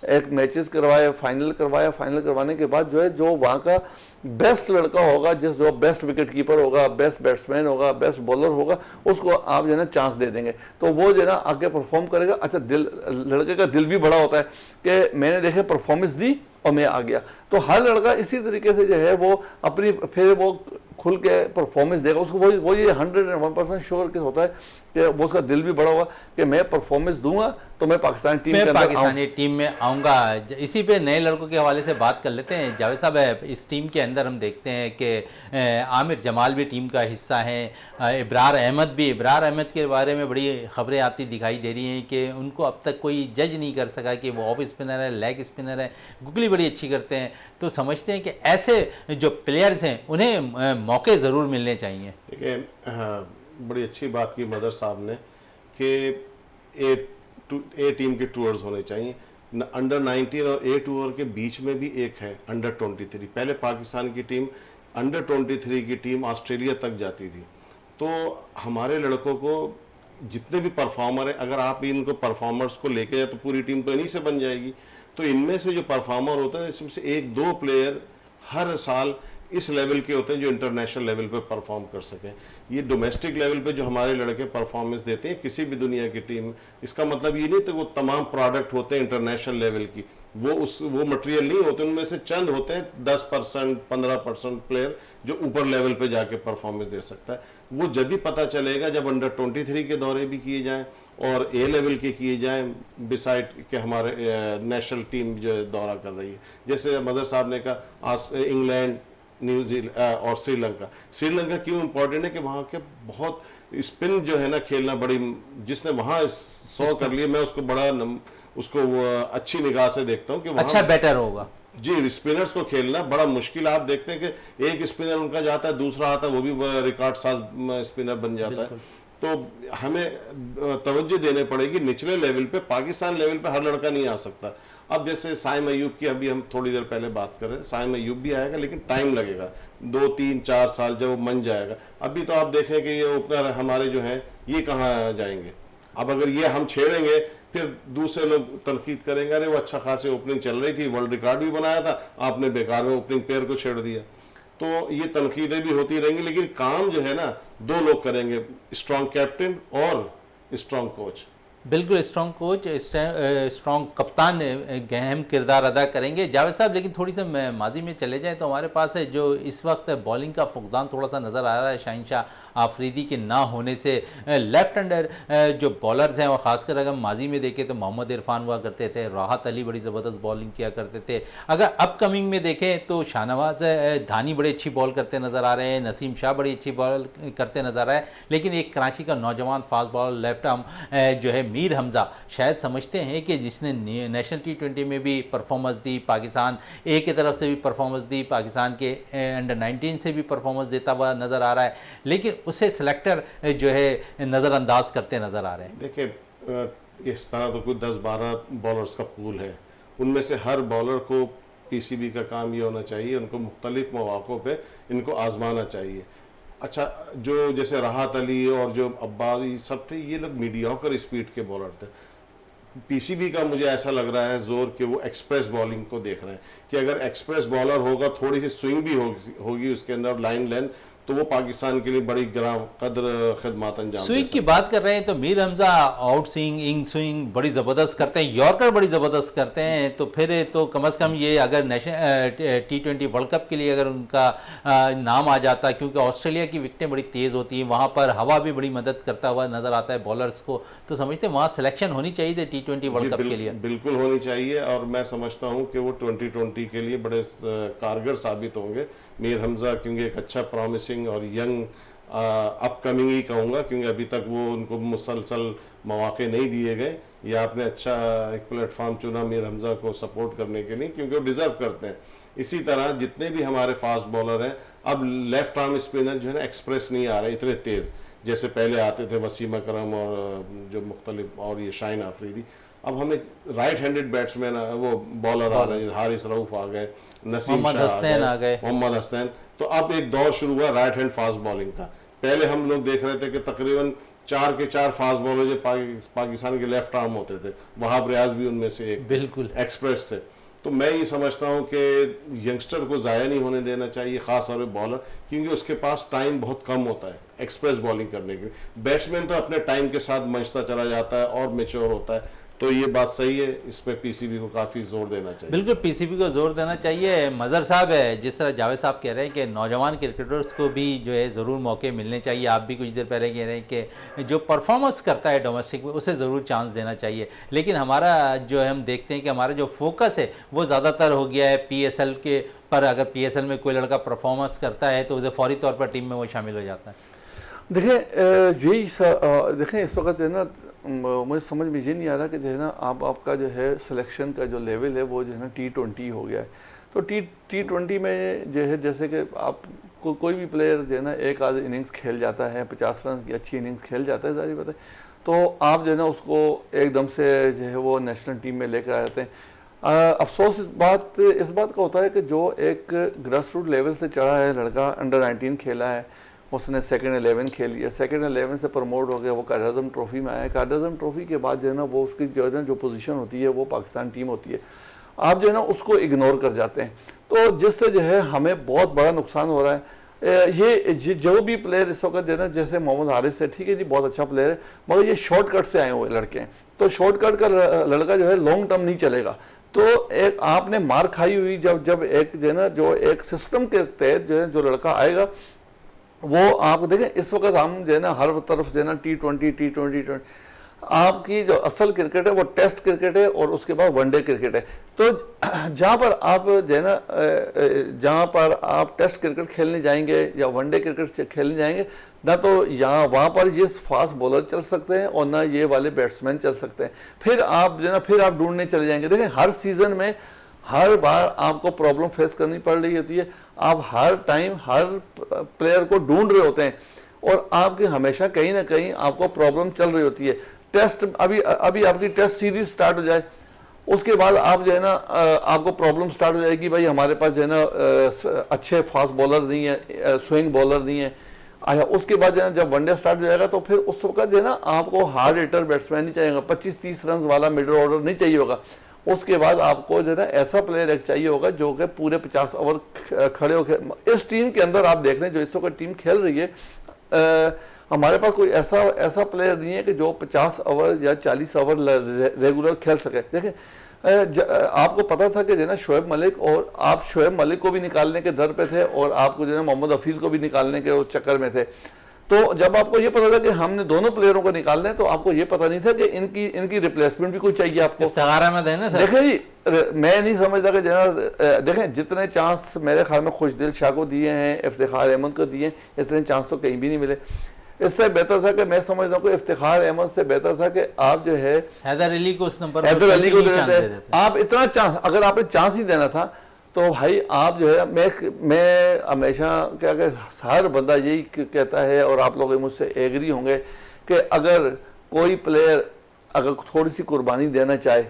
एक मैचेस करवाए, फाइनल करवाने के बाद जो है जो वहाँ का बेस्ट लड़का होगा, जो बेस्ट विकेट कीपर होगा, बेस्ट बैट्समैन होगा, बेस्ट बॉलर होगा, उसको आप जो है ना चांस दे देंगे तो वो जो है ना आगे परफॉर्म करेगा। अच्छा लड़के का दिल भी बड़ा होता है कि मैंने देखे परफॉर्मेंस दी और मैं आ गया। तो हर लड़का इसी तरीके से जो है वो अपनी फिर वो खुल के परफॉर्मेंस देगा उसको। वो ये 101% श्योर के होता है कि वो उसका दिल भी बड़ा होगा कि मैं परफॉर्मेंस दूंगा तो मैं पाकिस्तान टीम के मैं अंदर पाकिस्तानी टीम में आऊँगा। इसी पे नए लड़कों के हवाले से बात कर लेते हैं जावेद साहब। इस टीम के अंदर हम देखते हैं कि आमिर जमाल भी टीम का हिस्सा हैं, इब्रार अहमद भी। इब्रार अहमद के बारे में बड़ी खबरें आती दिखाई दे रही हैं कि उनको अब तक कोई जज नहीं कर सका कि वो ऑफ स्पिनर है, लेग स्पिनर है, गुगली बड़ी अच्छी करते हैं। तो समझते हैं कि ऐसे जो प्लेयर्स हैं उन्हें मौके ज़रूर मिलने चाहिए। देखिए बड़ी अच्छी बात की मदर साहब ने कि ए टीम के टूर्स होने चाहिए। अंडर 19 और ए टूर के बीच में भी एक है अंडर 23। पहले पाकिस्तान की टीम अंडर 23 की टीम ऑस्ट्रेलिया तक जाती थी। तो हमारे लड़कों को जितने भी परफॉर्मर है, अगर आप इनको परफॉर्मर्स को लेके जाए तो पूरी टीम तो इन्हीं से बन जाएगी। तो इनमें से जो परफॉर्मर होता है इसमें से एक दो प्लेयर हर साल इस लेवल के होते हैं जो इंटरनेशनल लेवल पे परफॉर्म कर सकें। ये डोमेस्टिक लेवल पे जो हमारे लड़के परफॉर्मेंस देते हैं किसी भी दुनिया की टीम, इसका मतलब ये नहीं तो वो तमाम प्रोडक्ट होते हैं इंटरनेशनल लेवल की, वो मटेरियल नहीं होते। उनमें से चंद होते हैं 10% 15% प्लेयर जो ऊपर लेवल पे जाके परफॉर्मेंस दे सकता है। वो जब भी पता चलेगा जब अंडर 23 के दौरे भी किए जाएँ और ए लेवल के किए जाएं, बिसाइड के हमारे नेशनल टीम जो दौरा कर रही है। जैसे मदर साहब ने कहा इंग्लैंड, न्यूजीलैंड और श्रीलंका क्यों इम्पोर्टेंट है कि वहाँ के बहुत स्पिन जो है ना खेलना बड़ी, जिसने वहाँ 100 कर लिए मैं उसको बड़ा उसको अच्छी निगाह से देखता हूँ कि अच्छा बेटर होगा जी। स्पिनर्स को खेलना बड़ा मुश्किल, आप देखते हैं कि एक स्पिनर उनका जाता है, दूसरा आता है, वो भी रिकॉर्ड साज स्पिनर बन जाता है। तो हमें तवज्जो देने पड़ेगी निचले लेवल पे। पाकिस्तान लेवल पे हर लड़का नहीं आ सकता। अब जैसे साइम अयूब की अभी हम थोड़ी देर पहले बात कर रहे हैं, साइम अयूब भी आएगा लेकिन टाइम लगेगा, 2 3 4 साल जब वो मन जाएगा। अभी तो आप देखें कि ये ओपनर हमारे जो हैं ये कहाँ जाएंगे। अब अगर ये हम छेड़ेंगे फिर दूसरे लोग तनकीद करेंगे, अरे वो अच्छा खासी ओपनिंग चल रही थी, वर्ल्ड रिकॉर्ड भी बनाया था, आपने बेकार में ओपनिंग पेयर को छेड़ दिया। तो ये तनकीदें भी होती रहेंगी लेकिन काम जो है ना 2 लोग करेंगे, स्ट्रॉन्ग कैप्टन और स्ट्रॉन्ग कोच। बिल्कुल, स्ट्रॉन्ग कोच, स्ट्रॉन्ग कप्तान अहम किरदार अदा करेंगे जावेद साहब। लेकिन थोड़ी सी माजी में चले जाएं तो हमारे पास है जो इस वक्त बॉलिंग का फुकदान थोड़ा सा नज़र आ रहा है शाहिनशाह आफरीदी के ना होने से। लेफ्ट हैंडर जो बॉलर्स हैं, और ख़ासकर अगर माजी में देखें तो मोहम्मद इरफान हुआ करते थे, राहत अली बड़ी ज़बरदस्त बॉलिंग किया करते थे। अगर अपकमिंग में देखें तो शाहनवाज धानी बड़ी अच्छी बॉल करते नज़र आ रहे हैं, नसीम शाह बड़ी अच्छी बॉल करते नज़र आ रहे हैं। लेकिन एक कराची का नौजवान फास्ट बॉलर लेफ्ट आर्म जो है मीर हमजा, शायद समझते हैं कि जिसने नेशनल T20 में भी परफॉर्मेंस दी, पाकिस्तान ए की तरफ से भी परफॉर्मेंस दी, पाकिस्तान के अंडर 19 से भी परफॉर्मेंस देता हुआ नज़र आ रहा है, लेकिन उसे सिलेक्टर जो है नज़रअंदाज करते नज़र आ रहे हैं। देखिए इस तरह तो कोई 10-12 बॉलर्स का पूल है, उनमें से हर बॉलर को PCB का काम ये होना चाहिए, उनको मुख्तलिफ मौक़ों पे इनको आजमाना चाहिए। अच्छा, जो जैसे राहत अली और जो अब्बास ये सब थे, ये लोग मीडियोकर स्पीड के बॉलर थे। PCB का मुझे ऐसा लग रहा है जोर कि वो एक्सप्रेस बॉलिंग को देख रहे हैं कि अगर एक्सप्रेस बॉलर होगा, थोड़ी सी स्विंग भी होगी उसके अंदर, लाइन लेंथ, तो वो पाकिस्तान के लिए बड़ी कदर खिदमत अंजाम। स्विंग की बात कर रहे हैं तो Mir Hamza out swing, in swing बड़ी ज़बरदस्त करते हैं, यॉर्कर बड़ी ज़बरदस्त करते हैं। तो फिर तो कम से कम ये अगर नेशनल T20 वर्ल्ड कप के लिए अगर उनका नाम आ जाता, क्योंकि ऑस्ट्रेलिया की विकेटें बड़ी तेज़ होती हैं, वहाँ पर हवा भी बड़ी मदद करता हुआ नज़र आता है बॉलर्स को, तो समझते हैं वहाँ सिलेक्शन होनी चाहिए थी T20 वर्ल्ड कप के लिए। बिल्कुल होनी चाहिए, और मैं समझता हूँ कि वो 2020 के लिए बड़े कारगर साबित होंगे मीर हमजा, क्योंकि एक अच्छा प्रॉमिसिंग और यंग अपकमिंग ही कहूँगा, क्योंकि अभी तक वो उनको मुसलसल मौके नहीं दिए गए। या आपने अच्छा एक प्लेटफॉर्म चुना मीर हमजा को सपोर्ट करने के लिए, क्योंकि वो डिज़र्व करते हैं। इसी तरह जितने भी हमारे फास्ट बॉलर हैं, अब लेफ्ट आर्म स्पिनर जो है ना एक्सप्रेस नहीं आ रहे इतने तेज़ जैसे पहले आते थे, वसीम अकरम और जो मुख्तलिफ और ये शाहीन आफरीदी। अब हमें राइट हैंडेड बैट्समैन वो बॉलर आ रहे हैं, हारिस रऊफ आ गए, नसीम शाह आ गए, मोहम्मद हसनैन। तो अब एक दौर शुरू हुआ राइट हैंड फास्ट बॉलिंग का। पहले हम लोग देख रहे थे कि तकरीबन 4 के 4 फास्ट बॉलर जो पाकिस्तान के लेफ्ट आर्म होते थे, वहाब रियाज भी उनमें से एक बिल्कुल एक्सप्रेस थे। तो मैं ये समझता हूँ कि यंगस्टर को ज़ाया नहीं होने देना चाहिए, ख़ास तौर पर बॉलर, क्योंकि उसके पास टाइम बहुत कम होता है एक्सप्रेस बॉलिंग करने के लिए। बैट्समैन तो अपने टाइम के साथ मंचता चला जाता है और मेच्योर होता है, तो ये बात सही है, इस पे पीसीबी को काफ़ी जोर देना चाहिए। बिल्कुल पीसीबी को जोर देना चाहिए। मज़र साहब है, जिस तरह जावेद साहब कह रहे हैं कि नौजवान क्रिकेटर्स को भी जो है ज़रूर मौके मिलने चाहिए, आप भी कुछ देर पहले कह रहे हैं कि जो परफॉर्मेंस करता है डोमेस्टिक में उसे ज़रूर चांस देना चाहिए। लेकिन हमारा जो है हम देखते हैं कि हमारा जो फोकस है वो ज़्यादातर हो गया है पीएसएल के पर। अगर पीएसएल में कोई लड़का परफॉर्मेंस करता है तो उसे फौरी तौर पर टीम में वो शामिल हो जाता है। देखें देखें इस वक्त जो है ना मुझे समझ में ये नहीं आ रहा कि जो है ना आपका जो है सिलेक्शन का जो लेवल है वो जो है ना T20 हो गया है। तो T20 में जो है जैसे कि आप कोई भी प्लेयर जो है ना एक आध इनिंग्स खेल जाता है, 50 रन की अच्छी इनिंग्स खेल जाता है, सारी बात है, तो आप जो है ना उसको एकदम से जो है वो नेशनल टीम में लेकर आ जाते हैं। अफसोस इस बात का होता है कि जो एक ग्रास रूट लेवल से चढ़ा है लड़का, अंडर 19 खेला है, उसने सेकंड 11 खेल लिया, सेकंड 11 से प्रमोट हो गया, वो कायद आज़म ट्रॉफी में आया। कायद आज़म ट्रॉफी के बाद जो है ना वो उसकी जो पोजीशन होती है वो पाकिस्तान टीम होती है, आप जो है ना उसको इग्नोर कर जाते हैं। तो जिससे जो है हमें बहुत बड़ा नुकसान हो रहा है। ये जो भी प्लेयर इस वक्त जो है ना, जैसे मोहम्मद हारिस है, ठीक है जी, बहुत अच्छा प्लेयर है, मगर ये शॉर्टकट से आए हुए लड़के हैं। तो शॉर्टकट का लड़का जो है लॉन्ग टर्म नहीं चलेगा। तो एक आपने मार खाई हुई जब एक जो है ना जो एक सिस्टम के तहत जो है जो लड़का आएगा वो आप देखें। इस वक्त हम जो है ना हर तरफ जो है ना T20 आपकी जो असल क्रिकेट है वो टेस्ट क्रिकेट है और उसके बाद वनडे क्रिकेट है। तो जहाँ पर आप जो है ना जहाँ पर आप टेस्ट क्रिकेट खेलने जाएंगे या वनडे क्रिकेट खेलने जाएंगे ना, तो यहाँ वहाँ पर ये फास्ट बॉलर चल सकते हैं और ना ये वाले बैट्समैन चल सकते हैं। फिर आप जो है ना फिर आप ढूंढने चले जाएंगे। देखें हर सीजन में हर बार आपको प्रॉब्लम फेस करनी पड़ रही होती है, आप हर टाइम हर प्लेयर को ढूंढ रहे होते हैं और आपकी हमेशा कहीं ना कहीं आपको प्रॉब्लम चल रही होती है। टेस्ट अभी आपकी टेस्ट सीरीज स्टार्ट हो जाए, उसके बाद आप जो है ना आपको प्रॉब्लम स्टार्ट हो जाएगी, भाई हमारे पास जो है ना अच्छे फास्ट बॉलर नहीं है, स्विंग बॉलर नहीं है। अच्छा, उसके बाद जो है जब वनडे स्टार्ट हो जाएगा तो फिर उस वक्त जो है ना आपको हार्ड हिटर बैट्समैन नहीं चाहिएगा, 25-30 रन वाला मिडल ऑर्डर नहीं चाहिए होगा। उसके बाद आपको जो है ना ऐसा प्लेयर एक चाहिए होगा जो कि पूरे 50 ओवर खड़े होकर इस टीम के अंदर आप देख रहे हैं जो इस वक्त टीम खेल रही है। हमारे पास कोई ऐसा प्लेयर नहीं है कि जो 50 ओवर या 40 ओवर रेगुलर खेल सके। देखें आपको पता था कि जो है ना शोएब मलिक, और आप शोएब मलिक को भी निकालने के दर पे थे और आपको जो है मोहम्मद हफीज को भी निकालने के उस चक्कर में थे। तो जब आपको ये पता था कि हमने दोनों प्लेयरों को निकालना है तो आपको ये पता नहीं था कि इनकी रिप्लेसमेंट भी कोई चाहिए आपको। इफ्तिखार अहमद है ना सर। देखें जी, मैं नहीं समझता कि जना देखें जितने चांस मेरे ख्याल में खुशदिल शाह को दिए हैं, इफ्तिखार अहमद को दिए, इतने चांस तो कहीं भी नहीं मिले। इससे बेहतर था कि मैं समझता हूँ कि इफ्तिखार अहमद से बेहतर था कि आप जो है हैदर अली को उस नंबर हैदर अली को देते। आप इतना चांस, अगर आपने चांस ही देना था तो भाई आप जो है मैं हमेशा क्या कि हर बंदा यही कहता है और आप लोग मुझसे एग्री होंगे कि अगर कोई प्लेयर अगर थोड़ी सी कुर्बानी देना चाहे,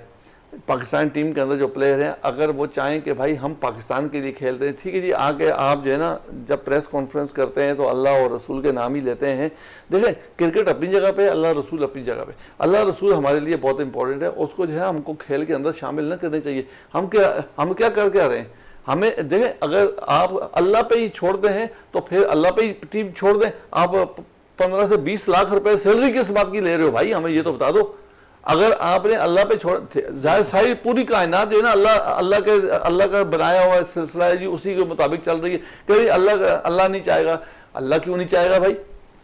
पाकिस्तान टीम के अंदर जो प्लेयर हैं अगर वो चाहें कि भाई हम पाकिस्तान के लिए खेलते हैं, ठीक है जी, आके आप जो है ना जब प्रेस कॉन्फ्रेंस करते हैं तो अल्लाह और रसूल के नाम ही लेते हैं। देखें क्रिकेट अपनी जगह पे, अल्लाह रसूल अपनी जगह पे। अल्लाह रसूल हमारे लिए बहुत इंपॉर्टेंट है, उसको जो है हमको खेल के अंदर शामिल न करना चाहिए। हम क्या कर रहे हैं, हमें देखें अगर आप अल्लाह पे ही छोड़ते हैं तो फिर अल्लाह पे ही टीम छोड़ दें। आप 15 से 20 लाख रुपए सैलरी किस बात की ले रहे हो भाई, हमें ये तो बता दो। अगर आपने अल्लाह पे छोड़, जाहिर सारी पूरी कायनात जो है ना अल्लाह का बनाया हुआ सिलसिला है जी, उसी के मुताबिक चल रही है। कहीं अल्लाह नहीं चाहेगा, अल्लाह क्यों नहीं चाहेगा भाई?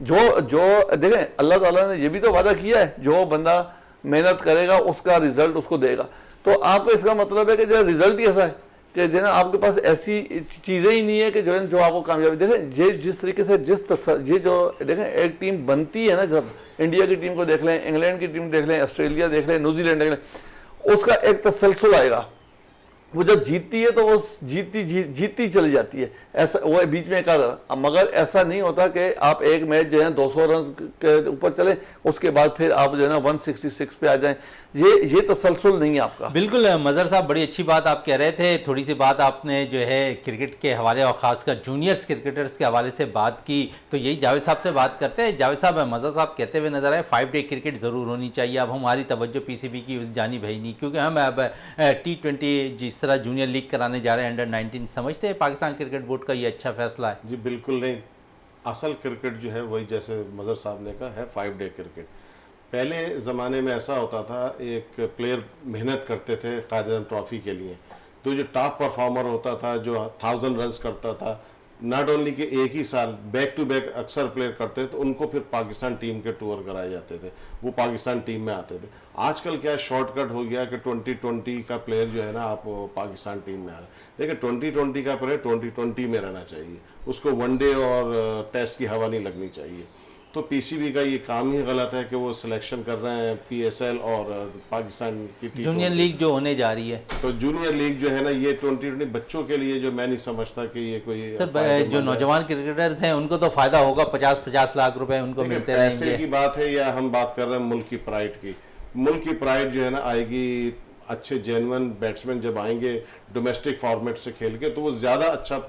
जो देखें अल्लाह ताला ने ये भी तो वादा किया है, जो बंदा मेहनत करेगा उसका रिजल्ट उसको देगा। तो आपको इसका मतलब है कि जो रिजल्ट ही ऐसा है कि जो है आपके पास ऐसी चीज़ें ही नहीं है कि जो आपको कामयाबी। देखें जिस तरीके से ये जो देखें एक टीम बनती है ना, जब इंडिया की टीम को देख लें, इंग्लैंड की टीम देख लें, ऑस्ट्रेलिया देख लें, न्यूजीलैंड देख लें, उसका एक तसलसल आएगा। वो जब जीतती है तो वो जीतती चली जाती है, ऐसा वो बीच में कर। मगर ऐसा नहीं होता कि आप एक मैच जो है 200 रन के ऊपर चले उसके बाद फिर आप जो है ना 166 पे आ जाएं, ये तसलसल नहीं है आपका। बिल्कुल मज़हर साहब, बड़ी अच्छी बात आप कह रहे थे। थोड़ी सी बात आपने जो है क्रिकेट के हवाले और ख़ासकर जूनियर्स क्रिकेटर्स के हवाले से बात की, तो यही जावेद साहब से बात करते हैं। जावेद साहब, मज़हर साहब कहते हुए नजर आए 5 डे क्रिकेट ज़रूर होनी चाहिए। अब हमारी तवज्जो पीसीबी की उस जानिब है ही नहीं, क्योंकि हम अब T20 जिस तरह जूनियर लीग कराने जा रहे हैं अंडर 19, समझते हैं पाकिस्तान क्रिकेट बोर्ड का ये अच्छा फैसला है? जी बिल्कुल नहीं। असल क्रिकेट जो है वही जैसे मदर साहब ने कहा है 5 डे क्रिकेट। पहले ज़माने में ऐसा होता था, एक प्लेयर मेहनत करते थे कायदे आज़म ट्रॉफी के लिए, तो जो टॉप परफॉर्मर होता था, जो 1000 रन्स करता था, नॉट ओनली कि एक ही साल बैक टू बैक अक्सर प्लेयर करते थे, तो उनको फिर पाकिस्तान टीम के टूर कराए जाते थे, वो पाकिस्तान टीम में आते थे। आजकल क्या शॉर्टकट हो गया कि 2020 का प्लेयर जो है ना, आप पाकिस्तान टीम में आ रहे हैं। देखिए 2020 का प्लेयर 2020 में रहना चाहिए, उसको वनडे और टेस्ट की हवा नहीं लगनी चाहिए। तो पीसीबी का ये काम ही गलत है कि वो सिलेक्शन कर रहे हैं पीएसएल और पाकिस्तान की टीम, जूनियर लीग जो होने जा रही है। तो जूनियर लीग जो है ना, ये 2020 बच्चों के लिए, जो मैं नहीं समझता कि ये कोई सर जो नौजवान क्रिकेटर्स हैं उनको तो फायदा होगा, 50-50 लाख रुपए उनको मिलते पैसे रहेंगे। की बात है या हम बात कर रहे हैं मुल्क की प्राइड की। मुल्क की प्राइड जो है ना आएगी, अच्छे जेन्युइन बैट्समैन जब आएंगे डोमेस्टिक फॉर्मेट से खेल के, तो वो ज़्यादा अच्छा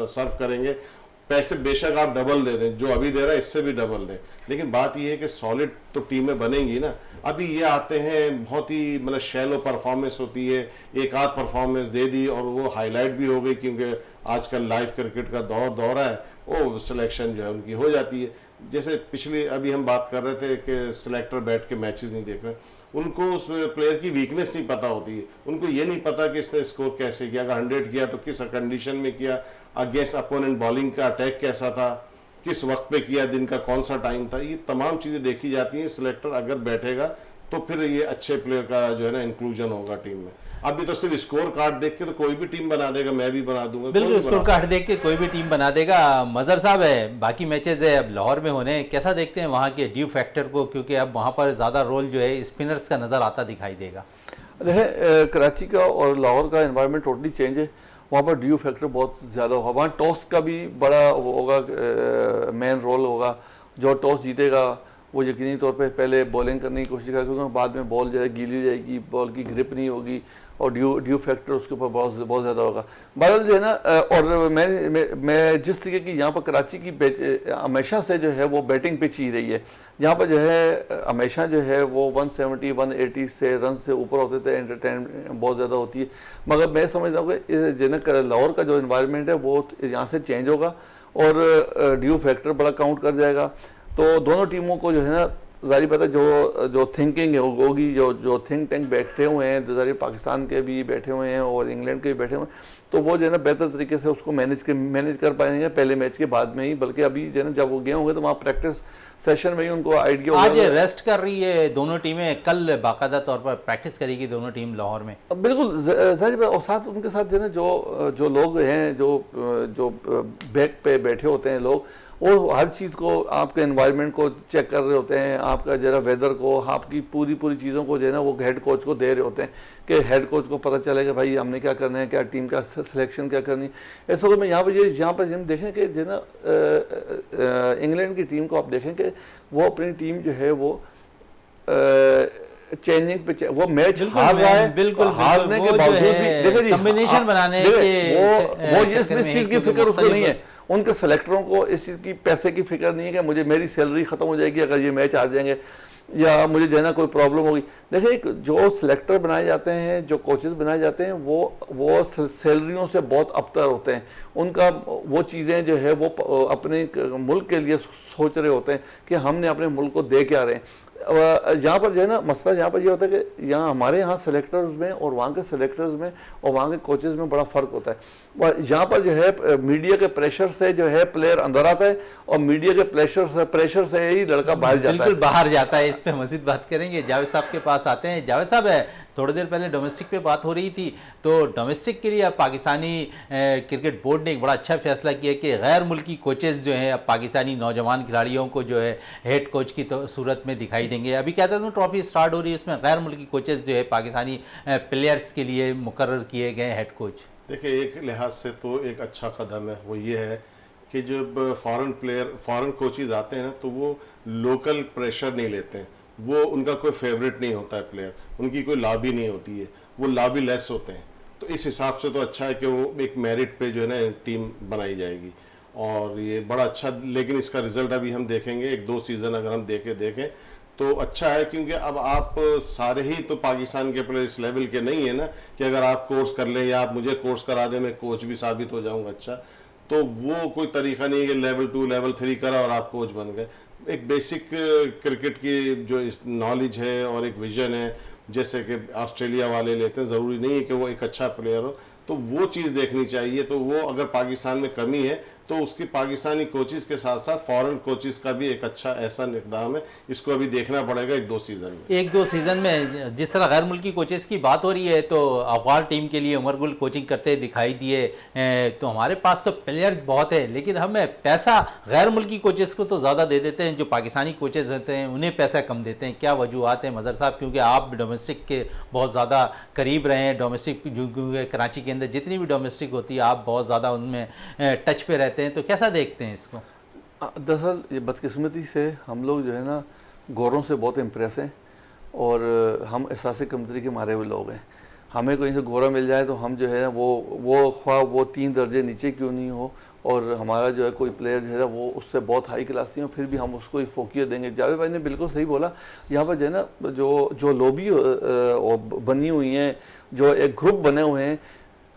सर्व करेंगे। पैसे बेशक आप डबल दे दें, जो अभी दे रहा है इससे भी डबल दें, लेकिन बात यह है कि सॉलिड तो टीमें बनेंगी ना। अभी ये आते हैं, बहुत ही मतलब शैलो परफॉर्मेंस होती है, एक आध परफॉर्मेंस दे दी और वो हाईलाइट भी हो गई, क्योंकि आजकल लाइव क्रिकेट का दौर है, वो सिलेक्शन जो है उनकी हो जाती है। जैसे पिछले अभी हम बात कर रहे थे कि सिलेक्टर बैठ के मैचेस नहीं देख रहे, उनको उस प्लेयर की वीकनेस नहीं पता होती है, उनको ये नहीं पता कि इसने स्कोर कैसे किया, अगर 100 किया तो किस कंडीशन में किया, अगेंस्ट अपोनेंट बॉलिंग का अटैक कैसा था, किस वक्त पे किया, दिन का कौन सा टाइम था, ये तमाम चीज़ें देखी जाती हैं। सिलेक्टर अगर बैठेगा तो फिर ये अच्छे प्लेयर का जो है ना इंक्लूजन होगा टीम में। अभी तो सिर्फ स्कोर कार्ड देख के तो कोई भी टीम बना देगा, मैं भी बना दूंगा, बिल्कुल स्कोर कार्ड देख के कोई भी टीम बना देगा। मजहर साहब है, बाकी मैचेस है अब लाहौर में होने, कैसा देखते हैं वहाँ के ड्यू फैक्टर को, क्योंकि अब वहाँ पर ज़्यादा रोल जो है स्पिनर्स का नज़र आता दिखाई देगा। देखें कराची का और लाहौर का एनवायरनमेंट टोटली चेंज है। वहाँ पर ड्यू फैक्टर बहुत ज़्यादा होगा, वहाँ टॉस का भी बड़ा होगा, मेन रोल होगा। जो टॉस जीतेगा वो यकीनी तौर पे पहले बॉलिंग करने की कोशिश करेगा, क्योंकि बाद में बॉल जो है गीली हो जाएगी, बॉल की ग्रिप नहीं होगी और ड्यू फैक्टर उसके ऊपर बहुत ज़्यादा होगा। बहरहाल जो है ना, और मैं जिस तरीके की यहाँ पर कराची की हमेशा से जो है वो बैटिंग पिच ही रही है, यहाँ पर जो है हमेशा जो है वो 170-180 से रन से ऊपर होते थे, एंटरटेन बहुत ज़्यादा होती है। मगर मैं समझता हूँ कि जो है लाहौर का जो इन्वायरमेंट है वो यहाँ से चेंज होगा और ड्यू फैक्टर बड़ा काउंट कर जाएगा। तो दोनों टीमों को जो है ना, जारी बात है, जो थिंकिंग है होगी, जो थिंक टैंक बैठे हुए हैं, जो जारी पाकिस्तान के भी बैठे हुए हैं और इंग्लैंड के भी बैठे हुए हैं, तो वो जो है ना बेहतर तरीके से उसको मैनेज कर पाएंगे पहले मैच के बाद में ही। बल्कि अभी जो है ना जब वो गए होंगे तो वहाँ प्रैक्टिस सेशन में ही उनको आइडिया आज रेस्ट कर रही है दोनों टीमें, कल बाकायदा तौर पर प्रैक्टिस करेगी दोनों टीम लाहौर में। बिल्कुल जाहिर और साथ उनके साथ जो है ना जो लोग हैं, जो बैक पे बैठे होते हैं लोग, वो हर चीज़ को, आपके एनवायरनमेंट को चेक कर रहे होते हैं, आपका जरा वेदर को, आपकी पूरी चीज़ों को जो है ना वो हेड कोच को दे रहे होते हैं कि हेड कोच को पता चलेगा भाई हमने क्या करना है, क्या टीम का सिलेक्शन क्या करनी है। ऐसा तो मैं यहाँ पर हम देखें कि जो है ना इंग्लैंड की टीम को आप देखें कि वो अपनी टीम जो है वो चेंजिंग पे वो मैच हार रहा है, बिल्कुल हारने के बावजूद भी देखो जी कॉम्बिनेशन बनाने के वो इस चीज़ की फिक्र उसको नहीं है। उनके सेलेक्टरों को इस चीज़ की पैसे की फिक्र नहीं है कि मुझे मेरी सैलरी ख़त्म हो जाएगी अगर ये मैच हार जाएंगे, या मुझे जो है ना कोई प्रॉब्लम होगी। देखिए जो सिलेक्टर बनाए जाते हैं, जो कोचेस बनाए जाते हैं, वो सैलरियों से बहुत अबतर होते हैं। उनका वो चीज़ें जो है वो अपने मुल्क के लिए सोच रहे होते हैं कि हमने अपने मुल्क को दे क्या रहे हैं। यहाँ पर जो है ना मसला यहाँ पर ये होता है कि यहाँ हमारे यहाँ सेलेक्टर्स में और वहाँ के सेलेक्टर्स में और वहाँ के कोचेस में बड़ा फ़र्क होता है। यहाँ पर जो है मीडिया के प्रेशर से जो है प्लेयर अंदर आता है और मीडिया के प्रेशर से ही लड़का बाहर जाता है, बिल्कुल बाहर जाता है। इस पर मज़ीद बात करेंगे, जावेद साहब के पास आते हैं। जावेद साहब है, थोड़ी देर पहले डोमेस्टिक पे बात हो रही थी, तो डोमेस्टिक के लिए अब पाकिस्तानी क्रिकेट बोर्ड ने एक बड़ा अच्छा फैसला किया कि गैर मुल्की कोचेस जो हैं अब पाकिस्तानी नौजवान खिलाड़ियों को जो है हेड कोच की सूरत में दिखाई देंगे। अभी कहते हैं ट्रॉफी स्टार्ट हो रही है, इसमें गैर मुल्की कोचेस जो है पाकिस्तानी प्लेयर्स के लिए मुकर्रर किए गए हेड कोच। देखिए एक लिहाज से तो एक अच्छा कदम है, वो ये है कि जब फॉरेन कोचेज आते हैं ना, तो वो लोकल प्रेशर नहीं लेते हैं, वो उनका कोई फेवरेट नहीं होता है प्लेयर, उनकी कोई लॉबी नहीं होती है, वो लॉबी लेस होते हैं। तो इस हिसाब से तो अच्छा है कि वो एक मेरिट पे जो है ना टीम बनाई जाएगी और ये बड़ा अच्छा। लेकिन इसका रिजल्ट अभी हम देखेंगे, 1-2 सीज़न अगर हम देखें तो अच्छा है, क्योंकि अब आप सारे ही तो पाकिस्तान के प्लेयर इस लेवल के नहीं है ना कि अगर आप कोर्स कर लें या आप मुझे कोर्स करा दें मैं कोच भी साबित हो जाऊंगा अच्छा, तो वो कोई तरीका नहीं है कि लेवल 2 लेवल 3 करा और आप कोच बन गए। एक बेसिक क्रिकेट की जो नॉलेज है और एक विजन है, जैसे कि ऑस्ट्रेलिया वाले लेते हैं, ज़रूरी नहीं है कि वो एक अच्छा प्लेयर हो, तो वो चीज़ देखनी चाहिए। तो वो अगर पाकिस्तान में कमी है तो उसकी पाकिस्तानी कोचिज़ के साथ साथ फॉरेन कोचिज़ का भी एक अच्छा ऐसा इक़दाम है, इसको अभी देखना पड़ेगा 1-2 सीज़न में। 1-2 सीज़न में जिस तरह गैर मुल्की कोचेस की बात हो रही है, तो अफगान टीम के लिए उमर गुल कोचिंग करते दिखाई दिए। तो हमारे पास तो प्लेयर्स बहुत है, लेकिन हमें पैसा गैर मुल्की कोचेस को तो ज़्यादा दे देते हैं, जो पाकिस्तानी कोचेस होते हैं उन्हें पैसा कम देते हैं। क्या वजूहत है मज़हर साहब? क्योंकि आप डोमेस्टिक के बहुत ज़्यादा करीब रहे हैं, डोमेस्टिक कराची के अंदर जितनी भी डोमेस्टिक होती है आप बहुत ज़्यादा उनमें टच पे रहते हैं, तो कैसा देखते हैं इसको? दरअसल ये बदकिस्मती से हम लोग जो है ना गोरों से बहुत इम्प्रेस हैं, और हम एहसास कमतरी के मारे हुए लोग हैं। हमें कोई से गोरा मिल जाए तो हम जो है वो ख्वाह वो 3 दर्जे नीचे क्यों नहीं हो, और हमारा जो है कोई प्लेयर जो है वो उससे बहुत हाई क्लास नहीं हो, फिर भी हम उसको ही फोकियत देंगे। जावेद भाई ने बिल्कुल सही बोला। यहाँ पर जो है ना जो लॉबी बनी हुई हैं, जो एक ग्रुप बने हुए हैं,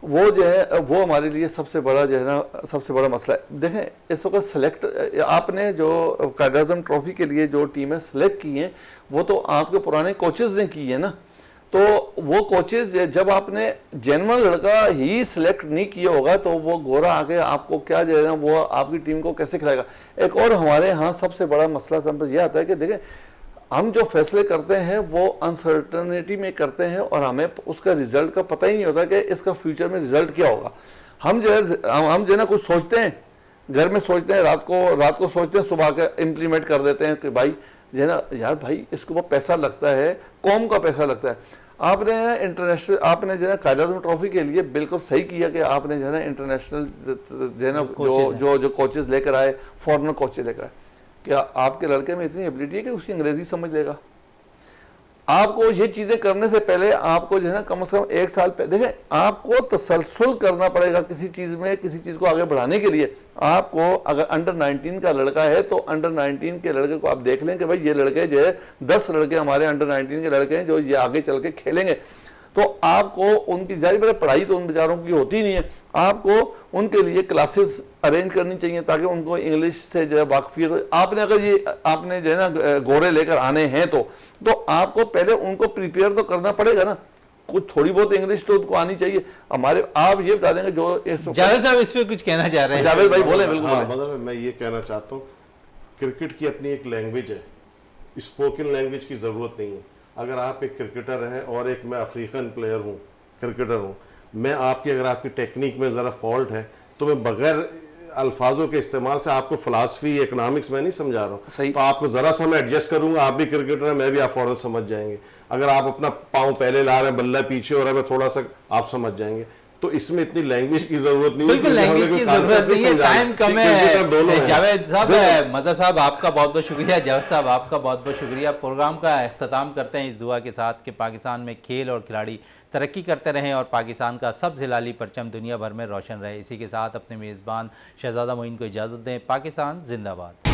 वो जो है वो हमारे लिए सबसे बड़ा जो है ना सबसे बड़ा मसला है। देखें इस वक्त सेलेक्ट आपने जो कायद आज़म ट्रॉफी के लिए जो टीमें सेलेक्ट की हैं वो तो आपके पुराने कोचेस ने की है ना, तो वो कोचेस जब आपने जेन्युइन लड़का ही सिलेक्ट नहीं किया होगा तो वो गोरा आके आपको क्या जो है ना वो आपकी टीम को कैसे खिलाएगा। एक और हमारे यहाँ सबसे बड़ा मसला समझ ये आता है कि देखें हम जो फैसले करते हैं वो अनसर्टनिटी में करते हैं, और हमें उसका रिजल्ट का पता ही नहीं होता कि इसका फ्यूचर में रिजल्ट क्या होगा। हम जो है ना कुछ सोचते हैं, घर में सोचते हैं, रात को सोचते हैं, सुबह के इम्प्लीमेंट कर देते हैं कि भाई जो है ना यार भाई इसके ऊपर पैसा लगता है, कौम का पैसा लगता है। आपने इंटरनेशनल आपने जो है कायद आज़म ट्रॉफी के लिए बिल्कुल सही किया कि आपने जो है ना इंटरनेशनल जो है ना जो कोचेस लेकर आए, फॉरेनर कोचेस लेकर आए। क्या आपके लड़के में इतनी एबिलिटी है कि उसकी अंग्रेजी समझ लेगा? आपको ये चीजें करने से पहले आपको जो है ना कम से कम 1 साल पहले देखें, आपको तसलसल करना पड़ेगा किसी चीज में, किसी चीज को आगे बढ़ाने के लिए। आपको अगर अंडर 19 का लड़का है तो अंडर 19 के लड़के को आप देख लें कि भाई ये लड़के जो है 10 लड़के हमारे अंडर 19 के लड़के हैं जो ये आगे चल के खेलेंगे, तो आपको उनकी जारी पढ़ाई तो उन बेचारों की होती नहीं है, आपको उनके लिए क्लासेस अरेंज करनी चाहिए ताकि उनको इंग्लिश से जो है वाकफियत हो। आपने अगर ये आपने जो है ना गोरे लेकर आने हैं तो आपको पहले उनको प्रिपेयर तो करना पड़ेगा ना, कुछ थोड़ी बहुत इंग्लिश तो उनको आनी चाहिए। हमारे आप ये बता देंगे जो जावेद साहब इस पे कुछ कहना चाह रहे हैं? जावेद भाई बोले। बिल्कुल मतलब मैं ये कहना चाहता हूँ, क्रिकेट की अपनी एक लैंग्वेज है, स्पोकन लैंग्वेज की ज़रूरत नहीं है। अगर आप एक क्रिकेटर हैं और एक मैं अफ्रीकन प्लेयर हूँ, क्रिकेटर हूँ, मैं अगर आपकी टेक्निक में ज़रा फॉल्ट है तो मैं बगैर अल्फाजों के इस्तेमाल से आपको फिलासफी इकोनॉमिक्स में नहीं समझा रहा हूँ, तो आपको ज़रा सा मैं एडजस्ट करूँगा, आप भी क्रिकेटर हैं, मैं भी, आप फ़ौरन समझ जाएंगे। अगर आप अपना पाँव पहले ला रहे हैं, बल्ला पीछे हो रहा है, मैं थोड़ा सा, आप समझ जाएंगे। तो इसमें इतनी लैंग्वेज की जरूरत नहीं है, बिल्कुल लैंग्वेज की जरूरत नहीं है, टाइम कम है। जावेद साहब, मज़हर साहब आपका बहुत बहुत शुक्रिया, जावेद साहब आपका बहुत बहुत शुक्रिया। प्रोग्राम का अख्ताम करते हैं इस दुआ के साथ कि पाकिस्तान में खेल और खिलाड़ी तरक्की करते रहें और पाकिस्तान का सब्ज़ हिलाली परचम दुनिया भर में रोशन रहे। इसी के साथ अपने मेज़बान शहजादा मोइन को इजाज़त दें। पाकिस्तान जिंदाबाद।